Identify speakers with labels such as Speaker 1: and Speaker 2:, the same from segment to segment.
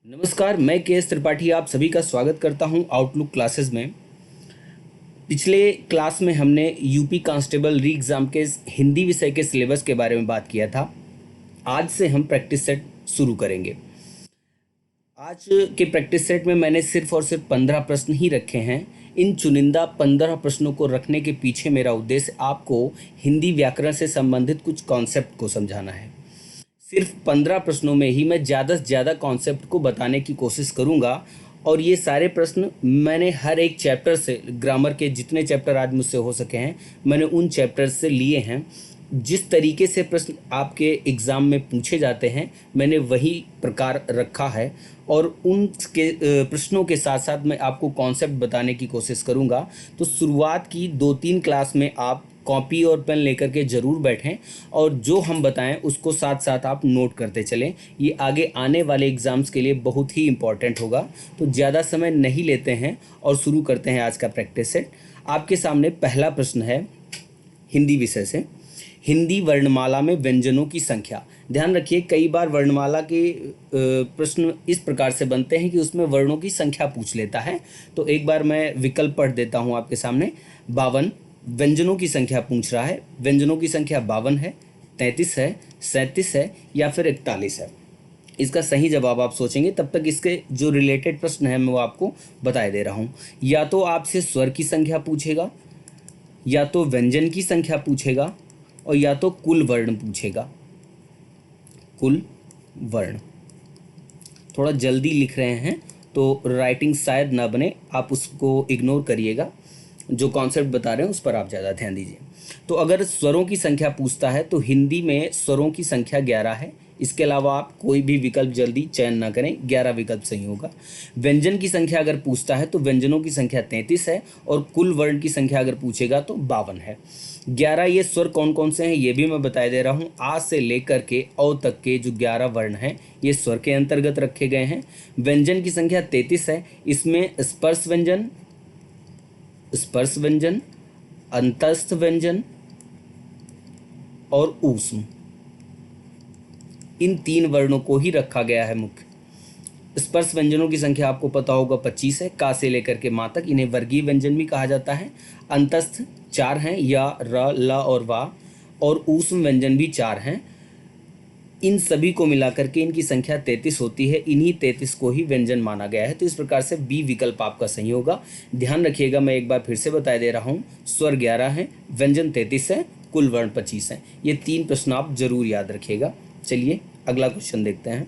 Speaker 1: नमस्कार, मैं के एस त्रिपाठी आप सभी का स्वागत करता हूं आउटलुक क्लासेस में। पिछले क्लास में हमने यूपी कांस्टेबल री एग्ज़ाम के हिंदी विषय के सिलेबस के बारे में बात किया था। आज से हम प्रैक्टिस सेट शुरू करेंगे। आज के प्रैक्टिस सेट में मैंने सिर्फ और सिर्फ 15 प्रश्न ही रखे हैं। इन चुनिंदा 15 प्रश्नों को रखने के पीछे मेरा उद्देश्य आपको हिंदी व्याकरण से संबंधित कुछ कॉन्सेप्ट को समझाना है। सिर्फ 15 प्रश्नों में ही मैं ज़्यादा से ज़्यादा कॉन्सेप्ट को बताने की कोशिश करूँगा और ये सारे प्रश्न मैंने हर एक चैप्टर से, ग्रामर के जितने चैप्टर आज मुझसे हो सके हैं मैंने उन चैप्टर से लिए हैं। जिस तरीके से प्रश्न आपके एग्ज़ाम में पूछे जाते हैं मैंने वही प्रकार रखा है और उनके प्रश्नों के साथ साथ मैं आपको कॉन्सेप्ट बताने की कोशिश करूँगा। तो शुरुआत की 2-3 क्लास में आप कॉपी और पेन लेकर के ज़रूर बैठें और जो हम बताएं उसको साथ साथ आप नोट करते चलें। ये आगे आने वाले एग्ज़ाम्स के लिए बहुत ही इम्पॉर्टेंट होगा। तो ज़्यादा समय नहीं लेते हैं और शुरू करते हैं आज का प्रैक्टिस सेट। आपके सामने पहला प्रश्न है हिंदी विषय से। हिंदी वर्णमाला में व्यंजनों की संख्या। ध्यान रखिए, कई बार वर्णमाला के प्रश्न इस प्रकार से बनते हैं कि उसमें वर्णों की संख्या पूछ लेता है। तो एक बार मैं विकल्प पढ़ देता हूँ आपके सामने। 52 व्यंजनों की संख्या पूछ रहा है। व्यंजनों की संख्या 52 है, 33 है, 37 है या फिर 41 है। इसका सही जवाब आप सोचेंगे, तब तक इसके जो रिलेटेड प्रश्न है मैं वो आपको बताए दे रहा हूँ। या तो आपसे स्वर की संख्या पूछेगा, या तो व्यंजन की संख्या पूछेगा और या तो कुल वर्ण पूछेगा। कुल वर्ण। थोड़ा जल्दी लिख रहे हैं तो राइटिंग शायद ना बने, आप उसको इग्नोर करिएगा। जो कॉन्सेप्ट बता रहे हैं उस पर आप ज़्यादा ध्यान दीजिए। तो अगर स्वरों की संख्या पूछता है तो हिंदी में स्वरों की संख्या 11 है। इसके अलावा आप कोई भी विकल्प जल्दी चयन ना करें, 11 विकल्प सही होगा। व्यंजन की संख्या अगर पूछता है तो व्यंजनों की संख्या 33 है और कुल वर्ण की संख्या अगर पूछेगा तो 52 है। 11 ये स्वर कौन कौन से हैं ये भी मैं बता दे रहा हूँ। आ से लेकर के औ तक के जो 11 वर्ण हैं ये स्वर के अंतर्गत रखे गए हैं। व्यंजन की संख्या 33 है। इसमें स्पर्श व्यंजन, अंतस्थ व्यंजन और ऊष्म, इन 3 वर्णों को ही रखा गया है मुख्य। स्पर्श व्यंजनों की संख्या आपको पता होगा 25 है। का से लेकर के माँ तक इन्हें वर्गीय व्यंजन भी कहा जाता है। अंतस्थ 4 हैं, या, र, ल और वा, और ऊष्म व्यंजन भी 4 हैं। इन सभी को मिलाकर के इनकी संख्या 33 होती है। इन्हीं 33 को ही व्यंजन माना गया है। तो इस प्रकार से बी विकल्प आपका सही होगा। ध्यान रखिएगा, मैं एक बार फिर से बता दे रहा हूँ। स्वर 11 है, व्यंजन 33 है, कुल वर्ण 25 है। ये 3 प्रश्न आप जरूर याद रखिएगा। चलिए अगला क्वेश्चन देखते हैं।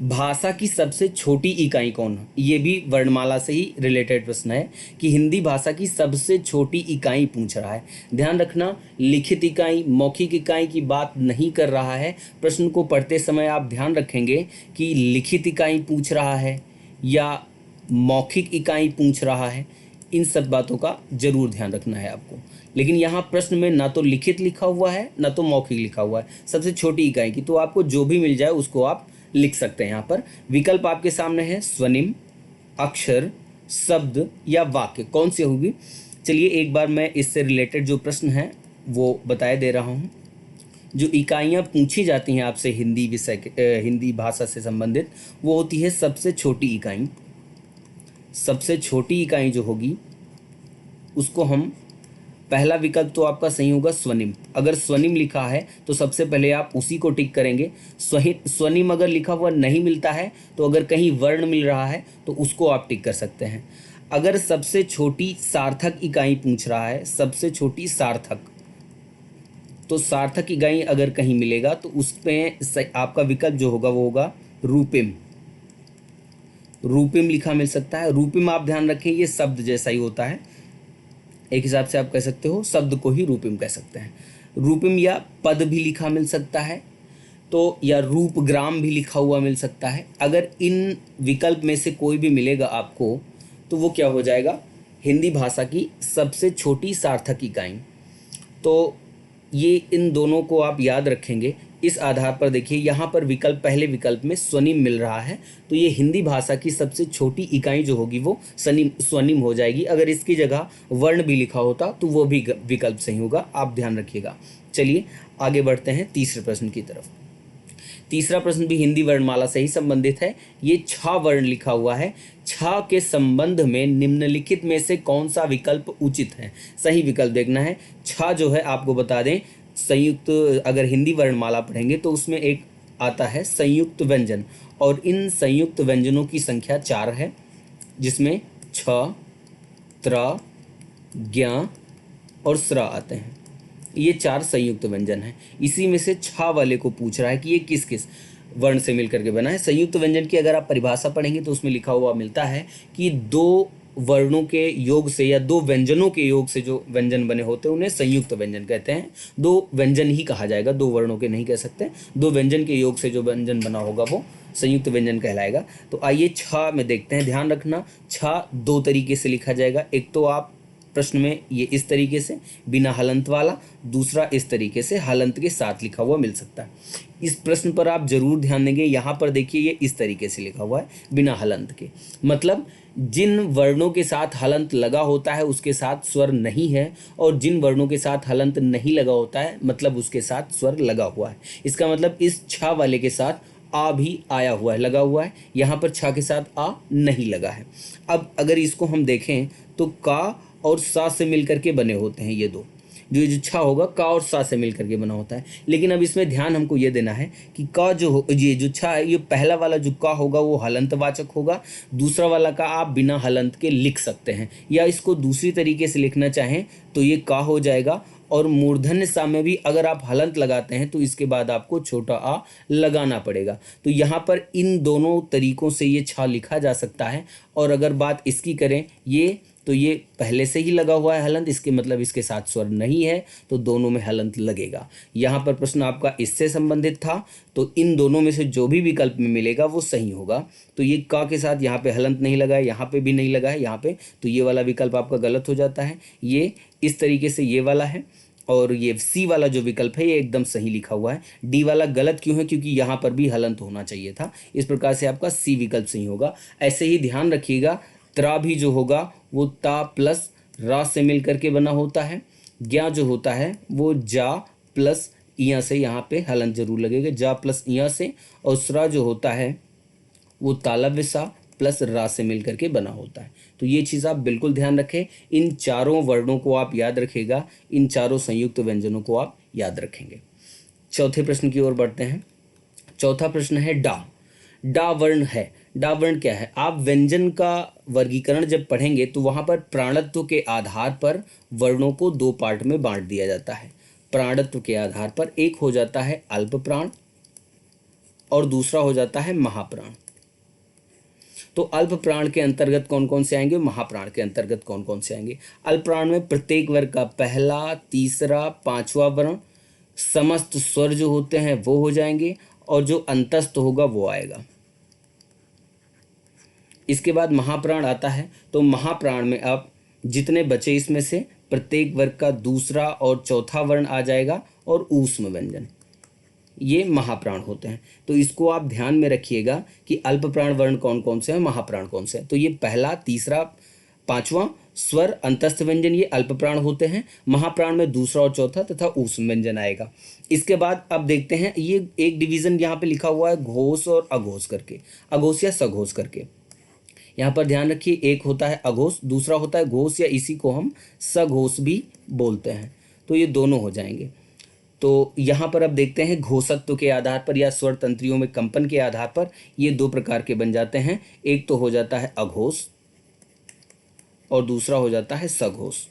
Speaker 1: भाषा की सबसे छोटी इकाई कौन है? ये भी वर्णमाला से ही रिलेटेड प्रश्न है कि हिंदी भाषा की सबसे छोटी इकाई पूछ रहा है। ध्यान रखना, लिखित इकाई, मौखिक इकाई की बात नहीं कर रहा है। प्रश्न को पढ़ते समय आप ध्यान रखेंगे कि लिखित इकाई पूछ रहा है या मौखिक इकाई पूछ रहा है। इन सब बातों का जरूर ध्यान रखना है आपको। लेकिन यहाँ प्रश्न में ना तो लिखित लिखा हुआ है ना तो मौखिक लिखा हुआ है, सबसे छोटी इकाई की। तो आपको जो भी मिल जाए उसको आप लिख सकते हैं। यहाँ पर विकल्प आपके सामने है, स्वनिम, अक्षर, शब्द या वाक्य। कौन सी होगी? चलिए एक बार मैं इससे रिलेटेड जो प्रश्न है वो बताए दे रहा हूँ। जो इकाइयाँ पूछी जाती हैं आपसे हिंदी विषय हिंदी भाषा से संबंधित, वो होती है सबसे छोटी इकाई। सबसे छोटी इकाई जो होगी उसको हम, पहला विकल्प तो आपका सही होगा स्वनिम। अगर स्वनिम लिखा है तो सबसे पहले आप उसी को टिक करेंगे। स्वनिम अगर लिखा हुआ नहीं मिलता है तो अगर कहीं वर्ण मिल रहा है तो उसको आप टिक कर सकते हैं। अगर सबसे छोटी सार्थक इकाई पूछ रहा है, सबसे छोटी सार्थक, तो सार्थक इकाई अगर कहीं मिलेगा तो उसमें आपका विकल्प जो होगा वो होगा रूपिम। रूपिम लिखा मिल सकता है। रूपिम आप ध्यान रखें ये शब्द जैसा ही होता है, एक हिसाब से आप कह सकते हो शब्द को ही रूपिम कह सकते हैं। रूपिम या पद भी लिखा मिल सकता है, तो या रूपग्राम भी लिखा हुआ मिल सकता है। अगर इन विकल्प में से कोई भी मिलेगा आपको तो वो क्या हो जाएगा? हिंदी भाषा की सबसे छोटी सार्थक इकाई। तो ये इन दोनों को आप याद रखेंगे। इस आधार पर देखिए यहाँ पर विकल्प, पहले विकल्प में स्वनिम मिल रहा है तो ये हिंदी भाषा की सबसे छोटी इकाई जो होगी वो स्वनिम हो जाएगी। अगर इसकी जगह वर्ण भी लिखा होता तो वो भी विकल्प सही होगा, आप ध्यान रखिएगा। चलिए आगे बढ़ते हैं तीसरे प्रश्न की तरफ। तीसरा प्रश्न भी हिंदी वर्णमाला से ही संबंधित है। ये छा वर्ण लिखा हुआ है। छा के संबंध में निम्नलिखित में से कौन सा विकल्प उचित है? सही विकल्प देखना है। छा जो है आपको बता दें, संयुक्त, अगर हिंदी वर्णमाला पढ़ेंगे तो उसमें एक आता है संयुक्त व्यंजन, और इन संयुक्त व्यंजनों की संख्या 4 है, जिसमें छ, त्र, ज्ञ और स्र आते हैं। ये 4 संयुक्त व्यंजन हैं। इसी में से छा वाले को पूछ रहा है कि ये किस किस वर्ण से मिलकर के बना है। संयुक्त व्यंजन की अगर आप परिभाषा पढ़ेंगे तो उसमें लिखा हुआ मिलता है कि दो वर्णों के योग से या दो व्यंजनों के योग से जो व्यंजन बने होते हैं उन्हें संयुक्त व्यंजन कहते हैं। दो व्यंजन ही कहा जाएगा, दो वर्णों के नहीं कह सकते। दो व्यंजन के योग से जो व्यंजन बना होगा वो संयुक्त व्यंजन कहलाएगा। तो आइए छा में देखते हैं। ध्यान रखना, छा दो तरीके से लिखा जाएगा। एक तो आप प्रश्न में ये इस तरीके से बिना हलंत वाला, दूसरा इस तरीके से हलंत के साथ लिखा हुआ मिल सकता है। इस प्रश्न पर आप जरूर ध्यान देंगे। यहाँ पर देखिए ये इस तरीके से लिखा हुआ है बिना हलंत के, मतलब जिन वर्णों के साथ हलंत लगा होता है उसके साथ स्वर नहीं है, और जिन वर्णों के साथ हलंत नहीं लगा होता है मतलब उसके साथ स्वर लगा हुआ है। इसका मतलब इस छा वाले के साथ आ भी आया हुआ है, लगा हुआ है। यहाँ पर छा के साथ आ नहीं लगा है। अब अगर इसको हम देखें तो का और सा से मिलकर के बने होते हैं ये दो। जो छा होगा का और सा से मिलकर के बना होता है। लेकिन अब इसमें ध्यान हमको ये देना है कि का ये जो छा है, ये पहला वाला जो का होगा वो हलंत वाचक होगा। दूसरा वाला का आप बिना हलंत के लिख सकते हैं, या इसको दूसरी तरीके से लिखना चाहें तो ये का हो जाएगा। और मूर्धन्य सा में भी अगर आप हलंत लगाते हैं तो इसके बाद आपको छोटा आ लगाना पड़ेगा। तो यहाँ पर इन दोनों तरीकों से ये छा लिखा जा सकता है। और अगर बात इसकी करें ये, तो ये पहले से ही लगा हुआ है हलंत, इसके मतलब इसके साथ स्वर नहीं है, तो दोनों में हलंत लगेगा। यहाँ पर प्रश्न आपका इससे संबंधित था, तो इन दोनों में से जो भी विकल्प में मिलेगा वो सही होगा। तो ये का के साथ यहाँ पे हलंत नहीं लगा है, यहाँ पे भी नहीं लगा है, यहाँ पे, तो ये वाला विकल्प आपका गलत हो जाता है। ये इस तरीके से ये वाला है, और ये सी वाला जो विकल्प है ये एकदम सही लिखा हुआ है। डी वाला गलत क्यों है? क्योंकि यहाँ पर भी हलंत होना चाहिए था। इस प्रकार से आपका सी विकल्प सही होगा। ऐसे ही ध्यान रखिएगा, त्रा भी जो होगा वो ता प्लस रा से मिल करके बना होता है। ज्ञा जो होता है वो जा प्लस इया से, यहाँ पे हलंत जरूर लगेगा, जा प्लस इया से। और स्रा जो होता है वो तालव्य सा प्लस रा से मिल करके बना होता है। तो ये चीज़ आप बिल्कुल ध्यान रखें। इन चारों वर्णों को आप याद रखेगा, इन चारों संयुक्त व्यंजनों को आप याद रखेंगे। चौथे प्रश्न की ओर बढ़ते हैं। चौथा प्रश्न है डा। डा वर्ण है। डा वर्ण क्या है? आप व्यंजन का वर्गीकरण जब पढ़ेंगे तो वहाँ पर प्राणत्व के आधार पर वर्णों को दो पार्ट में बांट दिया जाता है। प्राणत्व के आधार पर एक हो जाता है अल्प प्राण और दूसरा हो जाता है महाप्राण। तो अल्प प्राण के अंतर्गत कौन कौन से आएंगे, महाप्राण के अंतर्गत कौन कौन से आएंगे? अल्प प्राण में प्रत्येक वर्ग का पहला, तीसरा, पांचवा वर्ण, समस्त स्वर जो होते हैं वो हो जाएंगे, और जो अंतस्थ होगा वो आएगा। इसके बाद महाप्राण आता है। तो महाप्राण में अब जितने बचे इसमें से प्रत्येक वर्ग का दूसरा और चौथा वर्ण आ जाएगा, और ऊष्म व्यंजन, ये महाप्राण होते हैं। तो इसको आप ध्यान में रखिएगा कि अल्प प्राण वर्ण कौन कौन से हैं, महाप्राण कौन से हैं। तो ये पहला, तीसरा, पांचवा स्वर अंतस्थ व्यंजन ये अल्प प्राण होते हैं। महाप्राण में दूसरा और चौथा तथा ऊष्म व्यंजन आएगा। इसके बाद अब देखते हैं, ये एक डिवीजन यहाँ पे लिखा हुआ है घोष और अघोष करके, अघोष या सघोष करके। यहाँ पर ध्यान रखिए, एक होता है अघोष, दूसरा होता है घोष, या इसी को हम सघोष भी बोलते हैं। तो ये दोनों हो जाएंगे। तो यहाँ पर अब देखते हैं घोषत्व के आधार पर या स्वर तंत्रियों में कंपन के आधार पर ये दो प्रकार के बन जाते हैं। एक तो हो जाता है अघोष और दूसरा हो जाता है सघोष।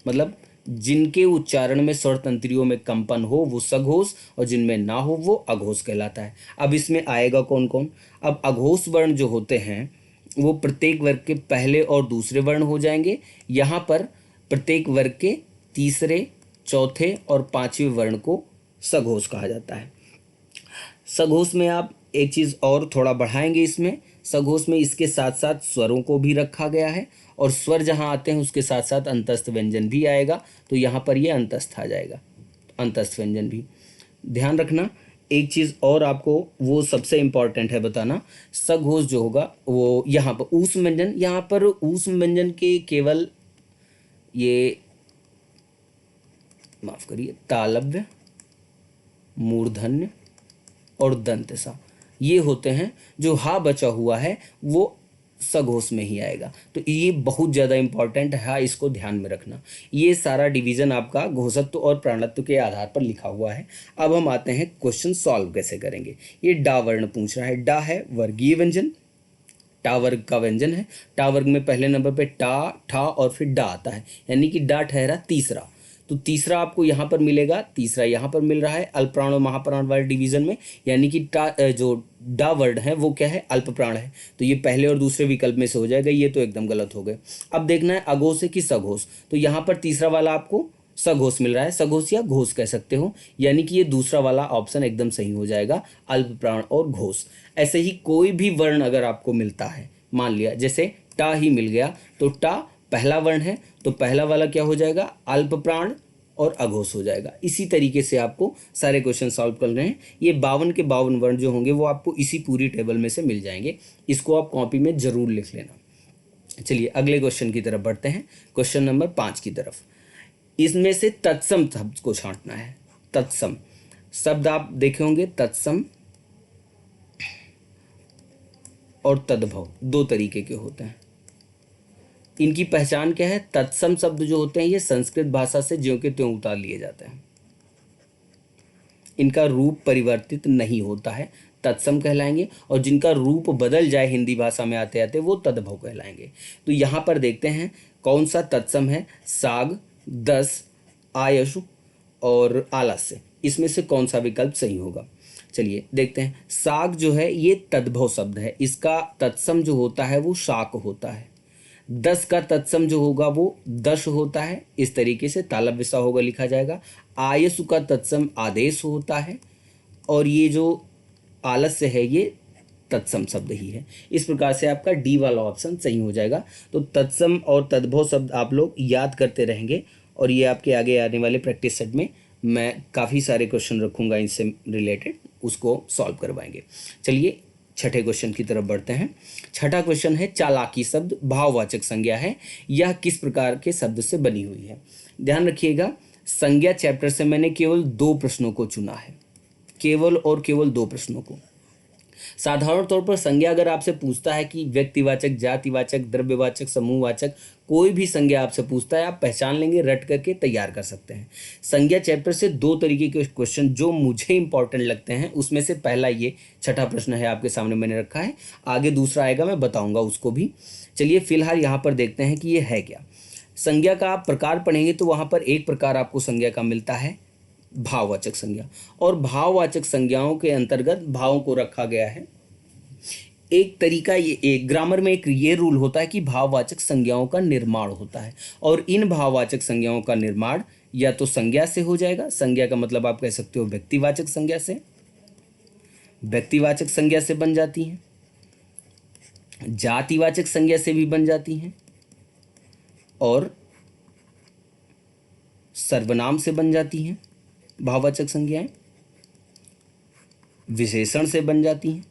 Speaker 1: मतलब जिनके उच्चारण में स्वर तंत्रियों में कंपन हो वो सघोष, और जिनमें ना हो वो अघोष कहलाता है। अब इसमें आएगा कौन कौन? अब अघोष वर्ण जो होते हैं वो प्रत्येक वर्ग के पहले और दूसरे वर्ण हो जाएंगे। यहाँ पर प्रत्येक वर्ग के तीसरे, चौथे और पांचवें वर्ण को सघोष कहा जाता है। सघोष में आप एक चीज़ और थोड़ा बढ़ाएंगे, इसमें सघोष में इसके साथ साथ स्वरों को भी रखा गया है, और स्वर जहाँ आते हैं उसके साथ साथ अंतस्थ व्यंजन भी आएगा। तो यहाँ पर ये अंतस्थ आ जाएगा, अंतस्थ व्यंजन भी। ध्यान रखना एक चीज़ और आपको वो सबसे इम्पॉर्टेंट है बताना, सघोष जो होगा वो यहाँ पर ऊष्म व्यंजन, यहाँ पर ऊष्म व्यंजन के केवल ये, माफ करिए, तालव्य, मूर्धन्य और दंत सा, ये होते हैं। जो हा बचा हुआ है वो सघोष में ही आएगा। तो ये बहुत ज़्यादा इंपॉर्टेंट है, इसको ध्यान में रखना। ये सारा डिवीज़न आपका घोषत्व और प्राणत्व के आधार पर लिखा हुआ है। अब हम आते हैं क्वेश्चन सॉल्व कैसे करेंगे। ये डा वर्ण पूछ रहा है। डा है वर्गीय व्यंजन, टा वर्ग का व्यंजन है। टा वर्ग में पहले नंबर पे टा, ठा और फिर डा आता है, यानी कि डा ठहरा तीसरा। तो तीसरा आपको यहाँ पर मिलेगा, तीसरा यहाँ पर मिल रहा है अल्प प्राण और महाप्राण वाले डिवीजन में, यानी कि जो डा वर्ड है वो क्या है, अल्प प्राण है। तो ये पहले और दूसरे विकल्प में से हो जाएगा, ये तो एकदम गलत हो गए। अब देखना है अघोष है कि सघोष। तो यहाँ पर तीसरा वाला आपको सघोष मिल रहा है, सघोष या घोष कह सकते हो, यानी कि ये दूसरा वाला ऑप्शन एकदम सही हो जाएगा, अल्प प्राण और घोष। ऐसे ही कोई भी वर्ण अगर आपको मिलता है, मान लिया जैसे टा ही मिल गया, तो टा पहला वर्ण है, तो पहला वाला क्या हो जाएगा, अल्प प्राण और अघोष हो जाएगा। इसी तरीके से आपको सारे क्वेश्चन सॉल्व करने हैं। ये 52 के 52 वर्ण जो होंगे वो आपको इसी पूरी टेबल में से मिल जाएंगे। इसको आप कॉपी में जरूर लिख लेना। चलिए अगले क्वेश्चन की तरफ बढ़ते हैं, क्वेश्चन नंबर 5 की तरफ। इसमें से तत्सम शब्द को छांटना है। तत्सम शब्द आप देखे होंगे, तत्सम और तद्भव दो तरीके के होते हैं। इनकी पहचान क्या है, तत्सम शब्द जो होते हैं ये संस्कृत भाषा से ज्यों के त्यों उतार लिए जाते हैं, इनका रूप परिवर्तित नहीं होता है, तत्सम कहलाएंगे। और जिनका रूप बदल जाए हिंदी भाषा में आते आते वो तद्भव कहलाएंगे। तो यहाँ पर देखते हैं कौन सा तत्सम है, साग, दस, आयशु और आलस्य, इसमें से कौन सा विकल्प सही होगा। चलिए देखते हैं। साग जो है ये तद्भव शब्द है, इसका तत्सम जो होता है वो शाक होता है। दस का तत्सम जो होगा वो दश होता है, इस तरीके से तालब विसा होगा लिखा जाएगा। आयसु का तत्सम आदेश होता है, और ये जो आलस्य है ये तत्सम शब्द ही है। इस प्रकार से आपका डी वाला ऑप्शन सही हो जाएगा। तो तत्सम और तद्भव शब्द आप लोग याद करते रहेंगे, और ये आपके आगे आने वाले प्रैक्टिस सेट में मैं काफ़ी सारे क्वेश्चन रखूँगा इनसे रिलेटेड, उसको सॉल्व करवाएंगे। चलिए छठे क्वेश्चन की तरफ बढ़ते हैं। छठा क्वेश्चन है चालाकी शब्द भाववाचक संज्ञा है, यह किस प्रकार के शब्द से बनी हुई है। ध्यान रखिएगा, संज्ञा चैप्टर से मैंने केवल 2 प्रश्नों को चुना है, केवल और केवल 2 प्रश्नों को। साधारण तौर पर संज्ञा अगर आपसे पूछता है कि व्यक्तिवाचक, जातिवाचक, द्रव्यवाचक, समूहवाचक, कोई भी संज्ञा आपसे पूछता है, आप पहचान लेंगे, रट करके तैयार कर सकते हैं। संज्ञा चैप्टर से 2 तरीके के क्वेश्चन जो मुझे इंपॉर्टेंट लगते हैं, उसमें से पहला ये छठा प्रश्न है आपके सामने मैंने रखा है। आगे दूसरा आएगा, मैं बताऊंगा उसको भी। चलिए फिलहाल यहाँ पर देखते हैं कि ये है क्या। संज्ञा का आप प्रकार पढ़ेंगे तो वहाँ पर एक प्रकार आपको संज्ञा का मिलता है भाववाचक संज्ञा, और भाववाचक संज्ञाओं के अंतर्गत भावों को रखा गया है। एक तरीका ये, एक ग्रामर में एक ये रूल होता है कि भाववाचक संज्ञाओं का निर्माण होता है, और इन भाववाचक संज्ञाओं का निर्माण या तो संज्ञा से हो जाएगा, संज्ञा का मतलब आप कह सकते हो व्यक्तिवाचक संज्ञा से, व्यक्तिवाचक संज्ञा से बन जाती हैं, जातिवाचक संज्ञा से भी बन जाती हैं, और सर्वनाम से बन जाती हैं। भाववाचक संज्ञाएं विशेषण से बन जाती हैं।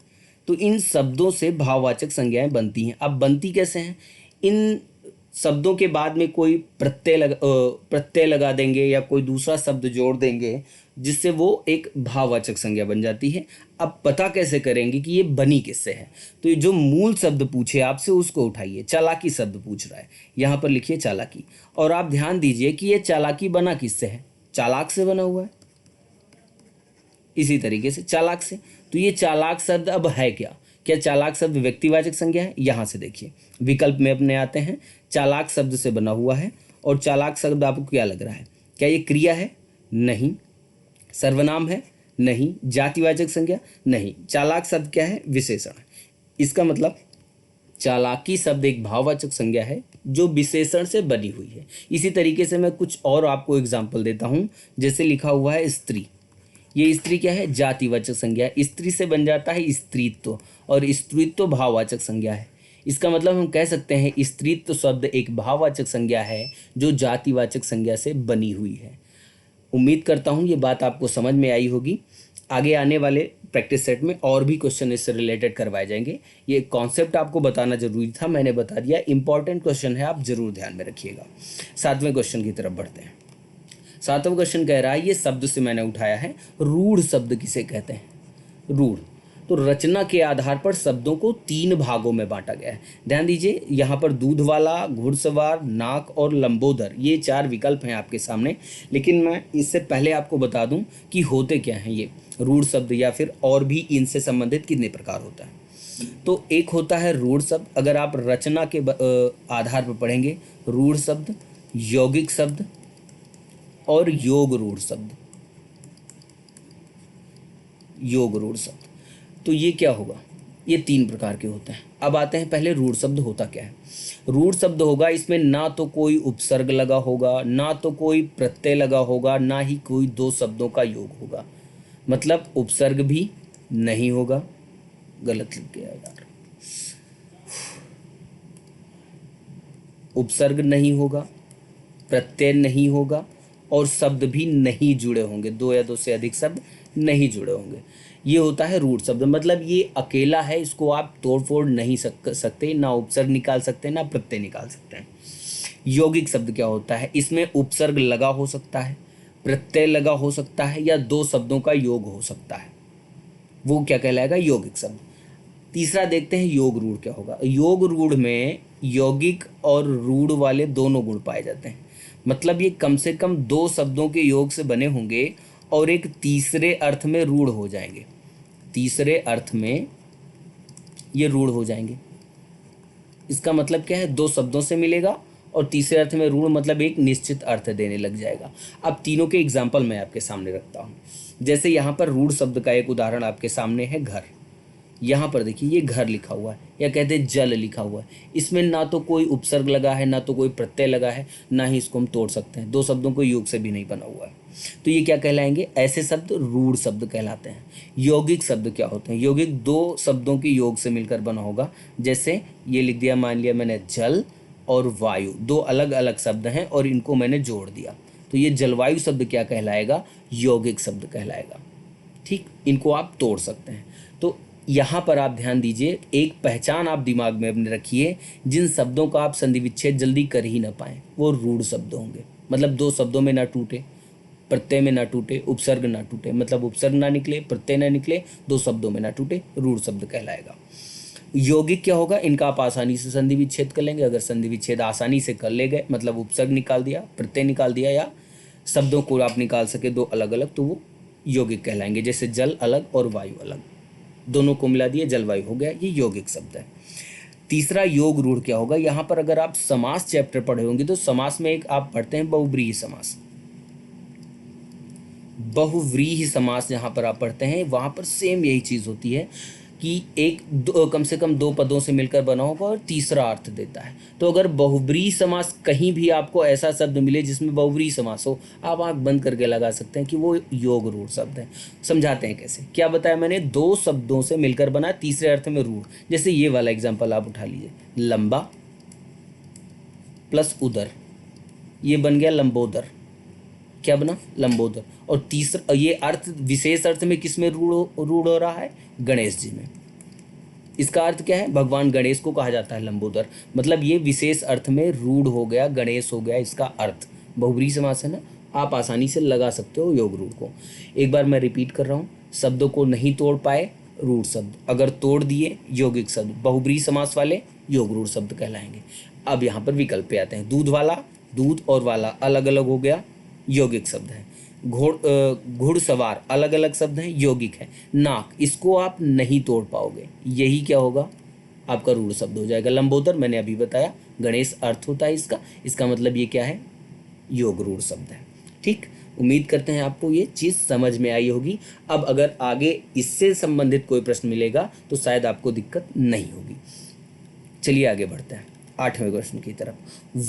Speaker 1: तो इन शब्दों से भाववाचक संज्ञाएं बनती हैं। अब बनती कैसे हैं, इन शब्दों के बाद में कोई प्रत्यय लगा देंगे या कोई दूसरा शब्द जोड़ देंगे, जिससे वो एक भाववाचक संज्ञा बन जाती है। अब पता कैसे करेंगे कि ये बनी किससे है, तो ये जो मूल शब्द पूछे आपसे उसको उठाइए। चालाकी शब्द पूछ रहा है, यहाँ पर लिखिए चालाकी, और आप ध्यान दीजिए कि ये चालाकी बना किससे है, चालाक से बना हुआ है, इसी तरीके से चालाक से। तो ये चालाक शब्द अब है क्या, क्या चालाक शब्द व्यक्तिवाचक संज्ञा है। यहाँ से देखिए विकल्प में अपने आते हैं, चालाक शब्द से बना हुआ है, और चालाक शब्द आपको क्या लग रहा है, क्या ये क्रिया है, नहीं, सर्वनाम है, नहीं, जातिवाचक संज्ञा, नहीं, चालाक शब्द क्या है, विशेषण है। इसका मतलब चालाकी शब्द एक भाववाचक संज्ञा है जो विशेषण से बनी हुई है। इसी तरीके से मैं कुछ और आपको एग्जाम्पल देता हूँ, जैसे लिखा हुआ है स्त्री, ये स्त्री क्या है, जातिवाचक संज्ञा है, स्त्री से बन जाता है स्त्रीत्व, और स्त्रीत्व भाववाचक संज्ञा है। इसका मतलब हम कह सकते हैं स्त्रीत्व शब्द एक भाववाचक संज्ञा है जो जातिवाचक संज्ञा से बनी हुई है। उम्मीद करता हूँ ये बात आपको समझ में आई होगी। आगे आने वाले प्रैक्टिस सेट में और भी क्वेश्चन इससे रिलेटेड करवाए जाएंगे। ये कॉन्सेप्ट आपको बताना जरूरी था, मैंने बता दिया। इंपॉर्टेंट क्वेश्चन है, आप जरूर ध्यान में रखिएगा। 7वें क्वेश्चन की तरफ बढ़ते हैं। 7वां क्वेश्चन कह रहा है, ये शब्द से मैंने उठाया है, रूढ़ शब्द किसे कहते हैं। रूढ़। तो रचना के आधार पर शब्दों को 3 भागों में बांटा गया है। ध्यान दीजिए, यहाँ पर दूध वाला, घुड़सवार, नाक और लंबोदर, ये 4 विकल्प हैं आपके सामने। लेकिन मैं इससे पहले आपको बता दूं कि होते क्या हैं ये रूढ़ शब्द, या फिर और भी इनसे संबंधित कितने प्रकार होता है। तो एक होता है रूढ़ शब्द, अगर आप रचना के आधार पर पढ़ेंगे, रूढ़ शब्द, यौगिक शब्द और योग रूढ़ शब्द। योग रूढ़ शब्द, तो ये क्या होगा, ये 3 प्रकार के होते हैं। अब आते हैं पहले रूढ़ शब्द होता क्या है। रूढ़ शब्द होगा, इसमें ना तो कोई उपसर्ग लगा होगा, ना तो कोई प्रत्यय लगा होगा, ना ही कोई 2 शब्दों का योग होगा। मतलब उपसर्ग भी नहीं होगा, गलत लिख गया यार, उपसर्ग नहीं होगा, प्रत्यय नहीं होगा और शब्द भी नहीं जुड़े होंगे, 2 या 2 से अधिक शब्द नहीं जुड़े होंगे। ये होता है रूढ़ शब्द। मतलब ये अकेला है, इसको आप तोड़ फोड़ नहीं सकते, ना उपसर्ग निकाल सकते ना प्रत्यय निकाल सकते हैं। यौगिक शब्द क्या होता है, इसमें उपसर्ग लगा हो सकता है, प्रत्यय लगा हो सकता है, या 2 शब्दों का योग हो सकता है, वो क्या कहलाएगा, यौगिक शब्द। तीसरा देखते हैं योग रूढ़ क्या होगा। योग रूढ़ में यौगिक और रूढ़ वाले दोनों गुण पाए जाते हैं। मतलब ये कम से कम 2 शब्दों के योग से बने होंगे और एक तीसरे अर्थ में रूढ़ हो जाएंगे। तीसरे अर्थ में ये रूढ़ हो जाएंगे। इसका मतलब क्या है, 2 शब्दों से मिलेगा और तीसरे अर्थ में रूढ़, मतलब एक निश्चित अर्थ देने लग जाएगा। अब तीनों के एग्जाम्पल मैं आपके सामने रखता हूँ। जैसे यहाँ पर रूढ़ शब्द का एक उदाहरण आपके सामने है, घर। यहाँ पर देखिए, ये घर लिखा हुआ है, या कहते हैं जल लिखा हुआ है। इसमें ना तो कोई उपसर्ग लगा है, ना तो कोई प्रत्यय लगा है, ना ही इसको हम तोड़ सकते हैं, 2 शब्दों को योग से भी नहीं बना हुआ है। तो ये क्या कहलाएंगे, ऐसे शब्द रूढ़ शब्द कहलाते हैं। यौगिक शब्द क्या होते हैं, यौगिक 2 शब्दों के योग से मिलकर बना होगा। जैसे ये लिख दिया, मान लिया मैंने जल और वायु, 2 अलग अलग शब्द हैं और इनको मैंने जोड़ दिया, तो ये जलवायु शब्द क्या कहलाएगा, यौगिक शब्द कहलाएगा। ठीक, इनको आप तोड़ सकते हैं। तो यहाँ पर आप ध्यान दीजिए, एक पहचान आप दिमाग में अपने रखिए, जिन शब्दों का आप संधि विच्छेद जल्दी कर ही ना पाएँ वो रूढ़ शब्द होंगे। मतलब 2 शब्दों में ना टूटे, प्रत्यय में ना टूटे, उपसर्ग ना टूटे, मतलब उपसर्ग ना निकले, प्रत्यय ना निकले, 2 शब्दों में ना टूटे, रूढ़ शब्द कहलाएगा। यौगिक क्या होगा, इनका आप आसानी से संधि विच्छेद कर लेंगे। अगर संधि विच्छेद आसानी से कर ले गए, मतलब उपसर्ग निकाल दिया, प्रत्यय निकाल दिया, या शब्दों को आप निकाल सके 2 अलग अलग, तो वो यौगिक कहलाएंगे। जैसे जल अलग और वायु अलग, दोनों को मिला दिए जलवायु हो गया, ये यौगिक शब्द है। तीसरा योग रूढ़ क्या होगा, यहाँ पर अगर आप समास चैप्टर पढ़े होंगे तो समास में एक आप पढ़ते हैं बहुव्रीहि समास। बहुव्रीहि समास जहाँ पर आप पढ़ते हैं, वहाँ पर सेम यही चीज़ होती है कि कम से कम 2 पदों से मिलकर बना होगा और तीसरा अर्थ देता है। तो अगर बहुव्रीहि समास कहीं भी आपको ऐसा शब्द मिले जिसमें बहुव्रीहि समास हो, आप आँख बंद करके लगा सकते हैं कि वो योग रूढ़ शब्द है। समझाते हैं कैसे, क्या बताया मैंने, 2 शब्दों से मिलकर बना, तीसरे अर्थ में रूढ़। जैसे ये वाला एग्जाम्पल आप उठा लीजिए, लंबा प्लस उदर, ये बन गया लंबोदर। क्या बना, लंबोदर। और तीसरा ये अर्थ, विशेष अर्थ में किस में रूढ़ हो रहा है, गणेश जी में। इसका अर्थ क्या है, भगवान गणेश को कहा जाता है लंबोदर। मतलब ये विशेष अर्थ में रूढ़ हो गया, गणेश हो गया इसका अर्थ। बहुव्रीहि समास है ना, आप आसानी से लगा सकते हो योग रूढ़ को। एक बार मैं रिपीट कर रहा हूँ, शब्दों को नहीं तोड़ पाए रूढ़ शब्द, अगर तोड़ दिए यौगिक शब्द, बहुव्रीहि समास वाले योग रूढ़ शब्द कहलाएंगे। अब यहाँ पर विकल्प पे आते हैं। दूध वाला, दूध और वाला अलग अलग हो गया, यौगिक शब्द है। घुड़सवार अलग अलग शब्द हैं, यौगिक है। नाक, इसको आप नहीं तोड़ पाओगे, यही क्या होगा, आपका रूढ़ शब्द हो जाएगा। लंबोदर मैंने अभी बताया, गणेश अर्थ होता है इसका मतलब ये क्या है, योग रूढ़ शब्द है। ठीक, उम्मीद करते हैं आपको ये चीज़ समझ में आई होगी। अब अगर आगे इससे संबंधित कोई प्रश्न मिलेगा तो शायद आपको दिक्कत नहीं होगी। चलिए आगे बढ़ते हैं 8वें क्वेश्चन की तरफ।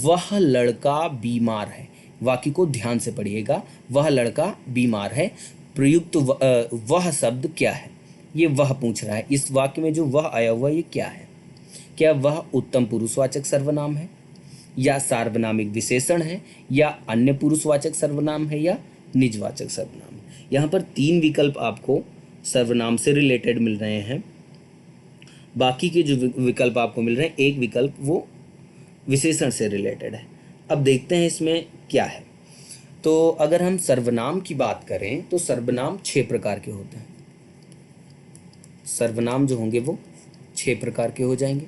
Speaker 1: वह लड़का बीमार है, वाक्य को ध्यान से पढ़िएगा। वह लड़का बीमार है, प्रयुक्त वह शब्द क्या है, ये वह पूछ रहा है। इस वाक्य में जो वह आया हुआ ये क्या है, क्या वह उत्तम पुरुषवाचक सर्वनाम है, या सार्वनामिक विशेषण है, या अन्य पुरुषवाचक सर्वनाम है, या निजवाचक सर्वनाम है। यहाँ पर 3 विकल्प आपको सर्वनाम से रिलेटेड मिल रहे हैं, बाकी के जो विकल्प आपको मिल रहे हैं, एक विकल्प वो विशेषण से रिलेटेड है। अब देखते हैं इसमें क्या है। तो अगर हम सर्वनाम की बात करें तो सर्वनाम 6 प्रकार के होते हैं। सर्वनाम जो होंगे वो 6 प्रकार के हो जाएंगे।